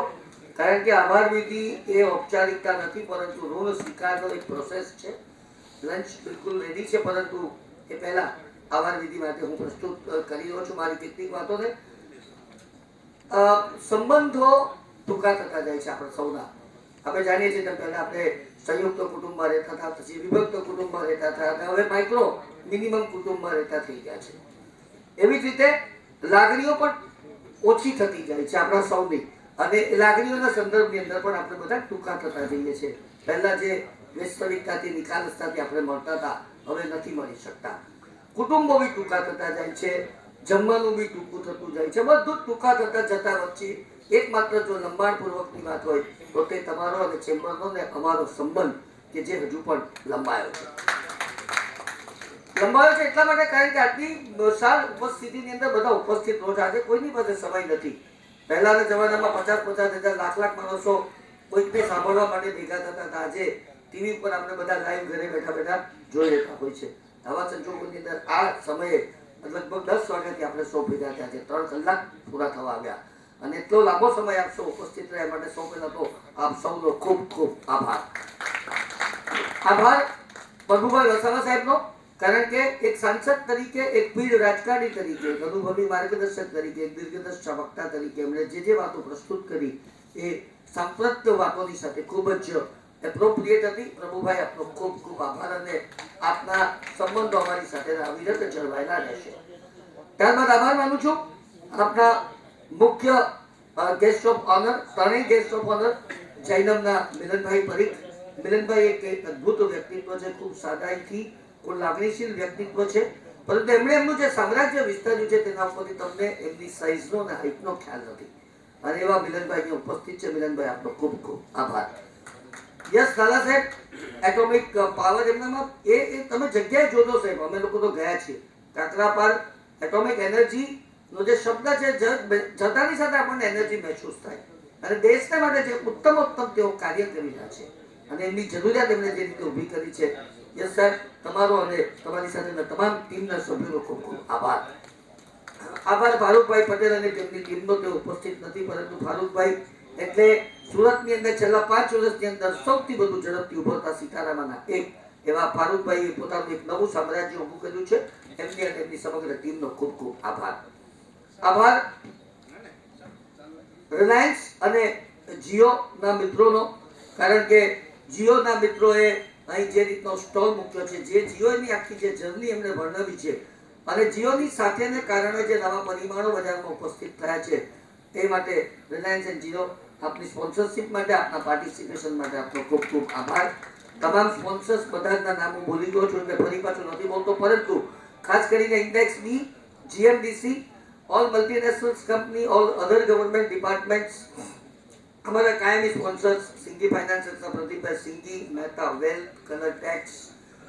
કારણ કે આભાર વિધિ એ ઔપચારિકતા નથી પરંતુ ઋણ સ્વીકારનો એક પ્રોસેસ છે. લંચ બિલકુલ રેડી છે પરંતુ એ પહેલા આભાર વિધિ માટે હું પ્રસ્તુત કરી રહ્યો છું મારી કેટલીક વાતોને. સંબંધો ટૂંકા થતા જાય છે આપણા સૌના. આપણે જાણીએ છીએ કે પહેલા આપણે સંયુક્ત કુટુંબમાં રહેતા હતા, પછી વિભક્ત કુટુંબમાં રહેતા હતા અને હવે માઇક્રો મિનિમમ કુટુંબમાં રહેતા થઈ ગયા છે. એવી જ રીતે લાગણીઓ પણ ઓછી થતી જાય છે આપણા સૌની અને એ લાગણીઓના સંદર્ભની અંદર પણ આપણે બધા ટૂંકા થતા જઈએ છીએ. પહેલા જે વાસ્તવિકતાથી નિખાલસતાથી આપણે મળતા હતા હવે નથી મળી શકતા. કુટુંબો બી ટૂંકા થતા જાય છે, જમવાનું બી ટૂંકું થતું જાય છે, બધું જ ટૂંકા થતા જતા વચ્ચે એકમાત્ર જો લંબાણપૂર્વકની વાત હોય તો તે તમારો અને ચેમ્બરનો ને અમારો સંબંધ કે જે હજુ પણ લંબાયો છે. લંબાયો છે એટલા માટે કારણ કે આટલી વિશાળ ઉપસ્થિતિની અંદર બધા ઉપસ્થિત રહો છો. આજે કોઈની પાસે સમય નથી. પહેલાના જમાનામાં 50,000 લાખ માણસો કોઈકને સાંભળવા માટે ભેગા થતા હતા. આજે ટીવી પર આપણે બધા લાઈવ ઘરે બેઠા બેઠા જોઈ લેતા હોય છે. આવા સંજોગોની અંદર આ સમયે લગભગ 10 વાગ્યાથી આપણે સૌ ભેગા થયા છે. 3 કલાક પૂરા થવા આવ્યા અને એટલો લાંબો સમય આપ સૌ ઉપસ્થિત રહ્યા માટે સૌ પહેલા તો આપ સૌનો ખૂબ ખૂબ આભાર. આભાર પ્રભુભાઈ વસાવા સાહેબનો, કારણ કે એક સાંસદ તરીકે, એક પીઢ રાજકારણી તરીકે, એક અનુભવી માર્ગદર્શક તરીકે, એક દીર્ઘદર્શી વક્તા તરીકે એમણે જે વાતો પ્રસ્તુત કરી એ સાંપ્રત વાતોની સાથે ખૂબ જ એપ્રોપ્રિએટ હતી. પ્રભુભાઈ આપનો ખૂબ ખૂબ આભાર અને આપના સંબંધો અમારી સાથે અવિરત જળવાયેલા રહેશે. ત્યારબાદ આભાર માનું છું આપના મુખ્ય ગેસ્ટ ઓફ ઓનર, ત્રણેય ગેસ્ટ ઓફ ઓનર જૈનમના મિલનભાઈ પરીખ. મિલનભાઈ એક અદ્ભુત વ્યક્તિત્વ છે, ખૂબ સાદાઈથી, ખૂબ લાગણીશીલ વ્યક્તિત્વ છે, પરંતુ એમણે એમનું જે સામ્રાજ્ય વિસ્તાર્યું છે તેના ઉપરથી તમને એમની સાઇઝનો અને હાઇટનો ખ્યાલ નથી અને એવા મિલનભાઈ ઉપસ્થિત છે. મિલનભાઈ આપનો ખૂબ ખૂબ આભાર. યસ લાલા સાહેબ, એટોમિક પાવર એમનામાં એ તમે જગ્યાએ જોજો સાહેબ, અમે લોકો તો ગયા છીએ કાકરાપાર. એટોમિક એનર્જી નો જે શબ્દ છે જતાની સાથે આપણને એનર્જી મહેસૂસ થાય અને દેશને માટે જે ઉત્તમ તેઓ કાર્ય કરી રહ્યા છે અને એમની જરૂરિયાત એમણે જે રીતે ઊભી કરી છે. યસ સાહેબ, તમારો અને તમારી સાથેના તમામ ટીમના સભ્યોનો ખૂબ ખૂબ આભાર. આભાર ફારૂકભાઈ પટેલ અને તેમની ટીમનો. તે ઉપસ્થિત નથી, પરંતુ ફારૂકભાઈ એટલે સુરતની અંદર છેલ્લા 5 વર્ષની અંદર સૌથી વધુ ઝડપથી ઉભરતા સિતારામાંના એક એવા ફારૂકભાઈએ પોતાનું એક નવું સામ્રાજ્ય ઊભું કર્યું છે. એમની અને એમની સમગ્ર ટીમનો ખૂબ ખૂબ આભાર. આભાર રિલાયન્સ અને જીઓના મિત્રોનો, કારણ કે જીઓના મિત્રોએ અહીં જે રીતનો સ્ટોલ મૂક્યો છે, જે જીઓની આખી જે જર્ની એમણે વર્ણવી છે અને જીઓની સાથેને કારણે જે નવા પરિમાણો બજારમાં ઉપસ્થિત થયા છે એ માટે રિલાયન્સ એન્ડ જીઓ આપની સ્પોન્સરશિપ માટે, આપના પાર્ટિસિપેશન માટે આપનો ખૂબ ખૂબ આભાર. તમામ સ્પોન્સર્સ બધાના નામો ભૂલી ગયો છું એટલે ફરી પાછું નથી બોલતો, પરંતુ ખાસ કરીને index B, GMDC, all multinationals company, all other government departments, हमारा कायमी स्पॉन्सर्स सिंगी फाइनेंशियल्सના Pradeepbhai Singhi, Mehta wealth, colour tex,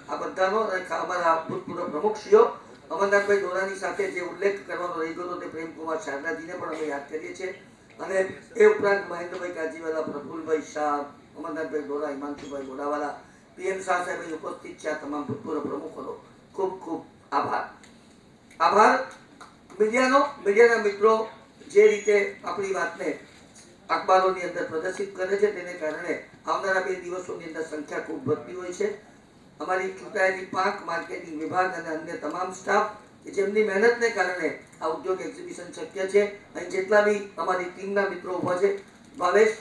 આ બધાનો અમારા ભૂતપૂર્વ પ્રમુખશ્રીઓ અમરનાથભાઈ દોરાની સાથે જે ઉલ્લેખ કરવાનો રહી ગયો તે પ્રેમકુમાર શારદાજીને પણ અમે યાદ કરીએ છીએ અને એ ઉપરાંત મહેન્દ્રભાઈ કાજીવાલા, પ્રફુલભાઈ શાહ, અમરનાથભાઈ દોરા, હિમાંશુભાઈ ગોડાવાલા, પીએમ શાહ સાહેબ ઉપસ્થિત છે. આ તમામ ભૂતપૂર્વ પ્રમુખોનો ખૂબ ખૂબ આભાર. આભાર મીડિયાના મિત્રો જે રીતે આપણી વાતને અખબારોની અંદર પ્રદર્શિત કરે છે તેને કારણે આવનારા 2 દિવસોની અંદર સંખ્યા ખૂબ વધતી હોય છે. અમારી ચૂંટાયેલી પાંખ, માર્કેટિંગ વિભાગ અને અન્ય તમામ સ્ટાફ કે જેમની મહેનતને કારણે આ ઉદ્યોગ એક્ઝિબિશન શક્ય છે. અહીં જેટલા બી અમારી ટીમના મિત્રો ઊભા છે, ભાવેશ,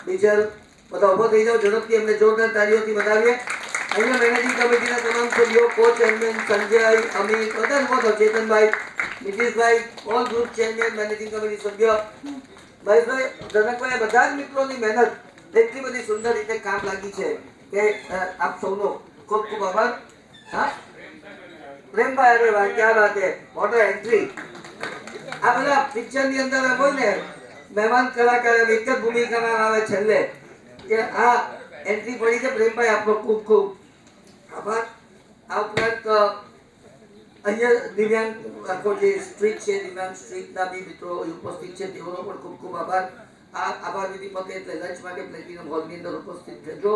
બીજલ, બધા ઊભા થઈ જાઓ ઝડપથી, એમને જોરદાર તાળીઓથી વધાવીએ. અહીંયા મેનેજિંગ કમિટીના તમામ સભ્યો, કો ચેરમેન સંજય, અમિત, બધા ઊભા થાઓ, Chetanbhai, Nitishbhai, all group chairman, managing committee સભ્ય મહેશભાઈ, જનકભાઈ, બધા જ મિત્રોની મહેનત એટલી બધી સુંદર રીતે કામ લાગી છે કે આપ સૌનો ખૂબ ખૂબ આભાર. હા પ્રેમભાઈ, અરે વાહ, ક્યાં વાત હે, વોટ એન્ટ્રી. આ બધા પિક્ચરની અંદર હોય ને મહેમાન કલાકાર એક જ ભૂમિકામાં આવે છેલ્લે, કે આ એન્ટ્રી પડી છે. પ્રેમભાઈ, આપનો ખૂબ ખૂબ આભાર. આ ઉપરાંત અહીંયા દિવ્યાંગ આખો જે સ્ટ્રીટ છે, દિવ્યાંગ સ્ટ્રીટના બી મિત્રો ઉપસ્થિત છે, તેઓનો પણ ખૂબ ખૂબ આભાર. આ આભાર વિધિ પતે એટલે લંચ માટે પ્લેટિનમ હોલની અંદર ઉપસ્થિત થજો.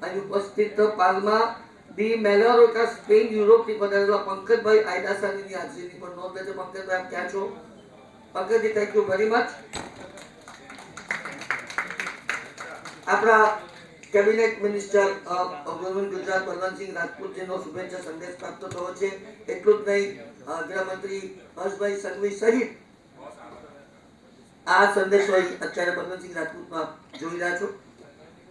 અહીં ઉપસ્થિત પાલમા દી મેલોરોકા સ્પેન યુરોપથી પધારેલા પંકજભાઈ આયદાસાની હાજરીની પણ નોંધ લેજો. પંકજભાઈ, આપ ક્યાં છો? પંકજજી, થેન્ક યુ વેરી મચ. આપણા કેબિનેટ મિનિસ્ટર ગુજરાત બલવંતસિંહ રાજપૂતજીનો શુભેચ્છા સંદેશ પ્રાપ્ત થયો છે. એટલું જ નહીં, ગૃહમંત્રી હર્ષભાઈ સંઘવી સહિત આ સંદેશો અત્યારે બલવંતસિંહ રાજપૂતમાં જોઈ રહ્યા છો.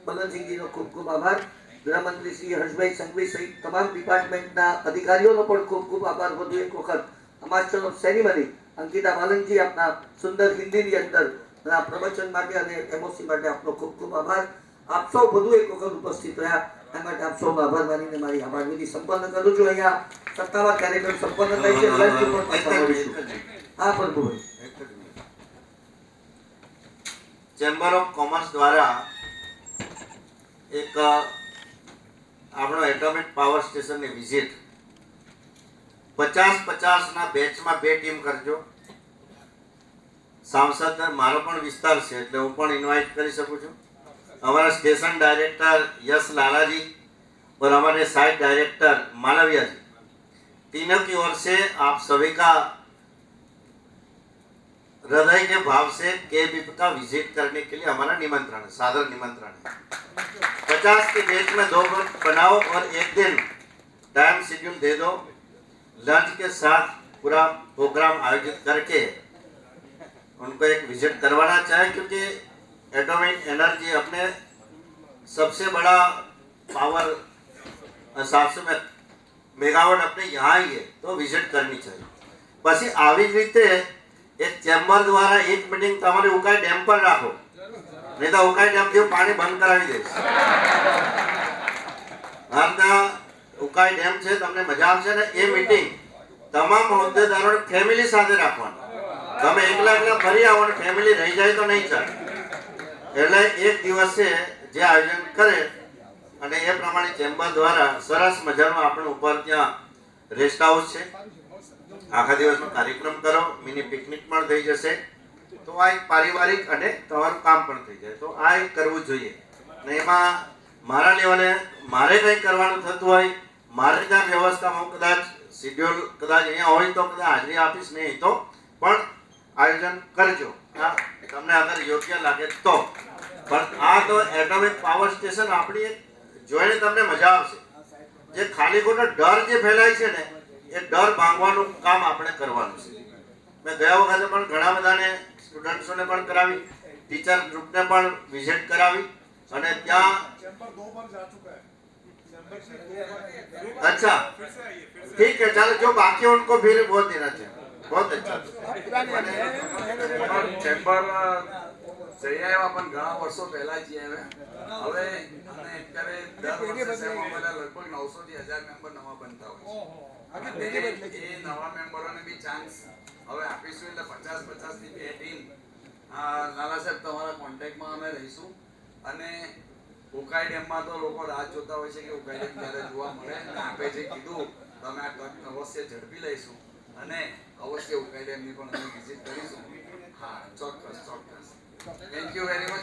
બલવંતસિંહજીનો ખૂબ ખૂબ આભાર. ગૃહમંત્રી શ્રી હર્ષભાઈ સંઘવી સહિત તમામ ડિપાર્ટમેન્ટના અધિકારીઓનો પણ ખૂબ ખૂબ આભાર. વધુ એક વખત માસ્ટર ઓફ સેરેમની અંકિતા માલનજી, આપના સુંદર હિન્દીની અંદર પ્રવચન માટે અને એમઓસી માટે આપનો ખૂબ ખૂબ આભાર. આપ સૌ વધુ એક વખત ઉપસ્થિત રહ્યા એ માટે આપ સૌનો આભાર માનીને મારી આભાર વિધિ સંપન્ન કરું છું. અહીંયા સત્તાવાર કાર્યક્રમ સંપન્ન થાય છે. હા પ્રભુભાઈ, ચેમ્બર ઓફ કોમર્સ દ્વારા એક આપણો એટોમિક પાવર સ્ટેશનની વિઝિટ 50-50ના બેચમાં 2 ટીમ કરજો. સાંસદ મારો પણ વિસ્તાર છે એટલે હું પણ ઇન્વાઇટ કરી શકું છું. हमारा स्टेशन डायरेक्टर यश लाला जी और हमारे साइट डायरेक्टर मालविया जी, तीनों की ओर से आप सभी का हृदय के भाव से KBP का विजिट करने के लिए हमारा निमंत्रण है, सादर निमंत्रण है। 50 के डेट में 2 ग्रुप बनाओ और एक दिन टाइम शेड्यूल दे दो, लंच के साथ पूरा प्रोग्राम आयोजित करके उनको एक विजिट करवाना चाहिए, क्योंकि एटॉमिक एनर्जी अपने सबसे बड़ा पावर 700 मेगावाट अपने यहाँ ही है, तो विजिट करनी चाहिए। પછી આવી જ રીતે એક ચેમ્બર દ્વારા એક મીટિંગ તમારે ઉકાઈ ડેમ પર રાખો, નહીં તો ઉકાઈ ડેમ થી પાણી બંધ કરાવી દઈશ। હાલના ઉકાઈ ડેમ છે, તમને મજા આવશે ને। એ મીટિંગ તમામ હોદ્દેદારોને ફેમિલી સાથે રાખવાની। તમે એકલા એકલા ફરી આવો ને ફેમિલી રહી જાય તો નહીં ચાલે। એટલે એક દિવસે જે આયોજન કરે અને એ પ્રમાણે ચેમ્બર દ્વારા સરસ મજાનો આપણો ઉપર ત્યાં રેસ્ટ હાઉસ છે, આખા દિવસનો કાર્યક્રમ કરો, મિની પિકનિક પણ થઈ જશે, તો આ એક પારિવારિક અને તમારું કામ પણ થઈ જાય, તો આ એક કરવું જોઈએ। અને એમાં મારા લેવલે મારે કંઈ કરવાનું થતું હોય, મારે ત્યાં વ્યવસ્થામાં હું કદાચ શિડ્યુલ કદાચ અહીંયા હોય તો કદાચ હાજરી આપીશ, નહીં તો પણ આયોજન કરજો, તમને અગર યોગ્ય લાગે તો। પણ આ તો એટોમિક પાવર સ્ટેશન આપણી એક જોઈને તમને મજા આવશે। જે ખાલી ખોટો ડર જે ફેલાય છે ને, એ ડર ભાંગવાનું કામ આપણે કરવાનું છે। મેં ગયા વખતે પણ ઘણા બધાને સ્ટુડન્ટ્સોને પણ કરાવી, ટીચર ગ્રુપને પણ વિઝિટ કરાવી અને ત્યાં अच्छा ठीक है, चलो जो बाकी उनको फिर बहुत देना चाहिए, बहुत अच्छा। ચેમ્બર જઈ આવ્યા પણ ઘણા વર્ષો પહેલા જઈ આવ્યા। હવે અને અત્યારે દર વર્ષે સેવામાં લગભગ 900 થી 1000 મેમ્બર નવા બનતા હોય છે। એ નવા મેમ્બરોને બી ચાન્સ હવે આપીશું, એટલે 50-50 ની 2 ટીમ। લાલા સાહેબ તમારા કોન્ટેક્ટમાં અમે રહીશું। અને ઉકાઈ ડેમમાં તો લોકો રાહ જોતા હોય છે કે ઉકાઈ ડેમ ક્યારે જોવા મળે, અને આપે જે કીધું તમે આ તક અવશ્ય ઝડપી લઈશું અને અવશ્ય ઉકાઈ ડેમની પણ અમે વિઝિટ કરીશું। હા, ચોક્કસ ચોક્કસ। Thank you very much.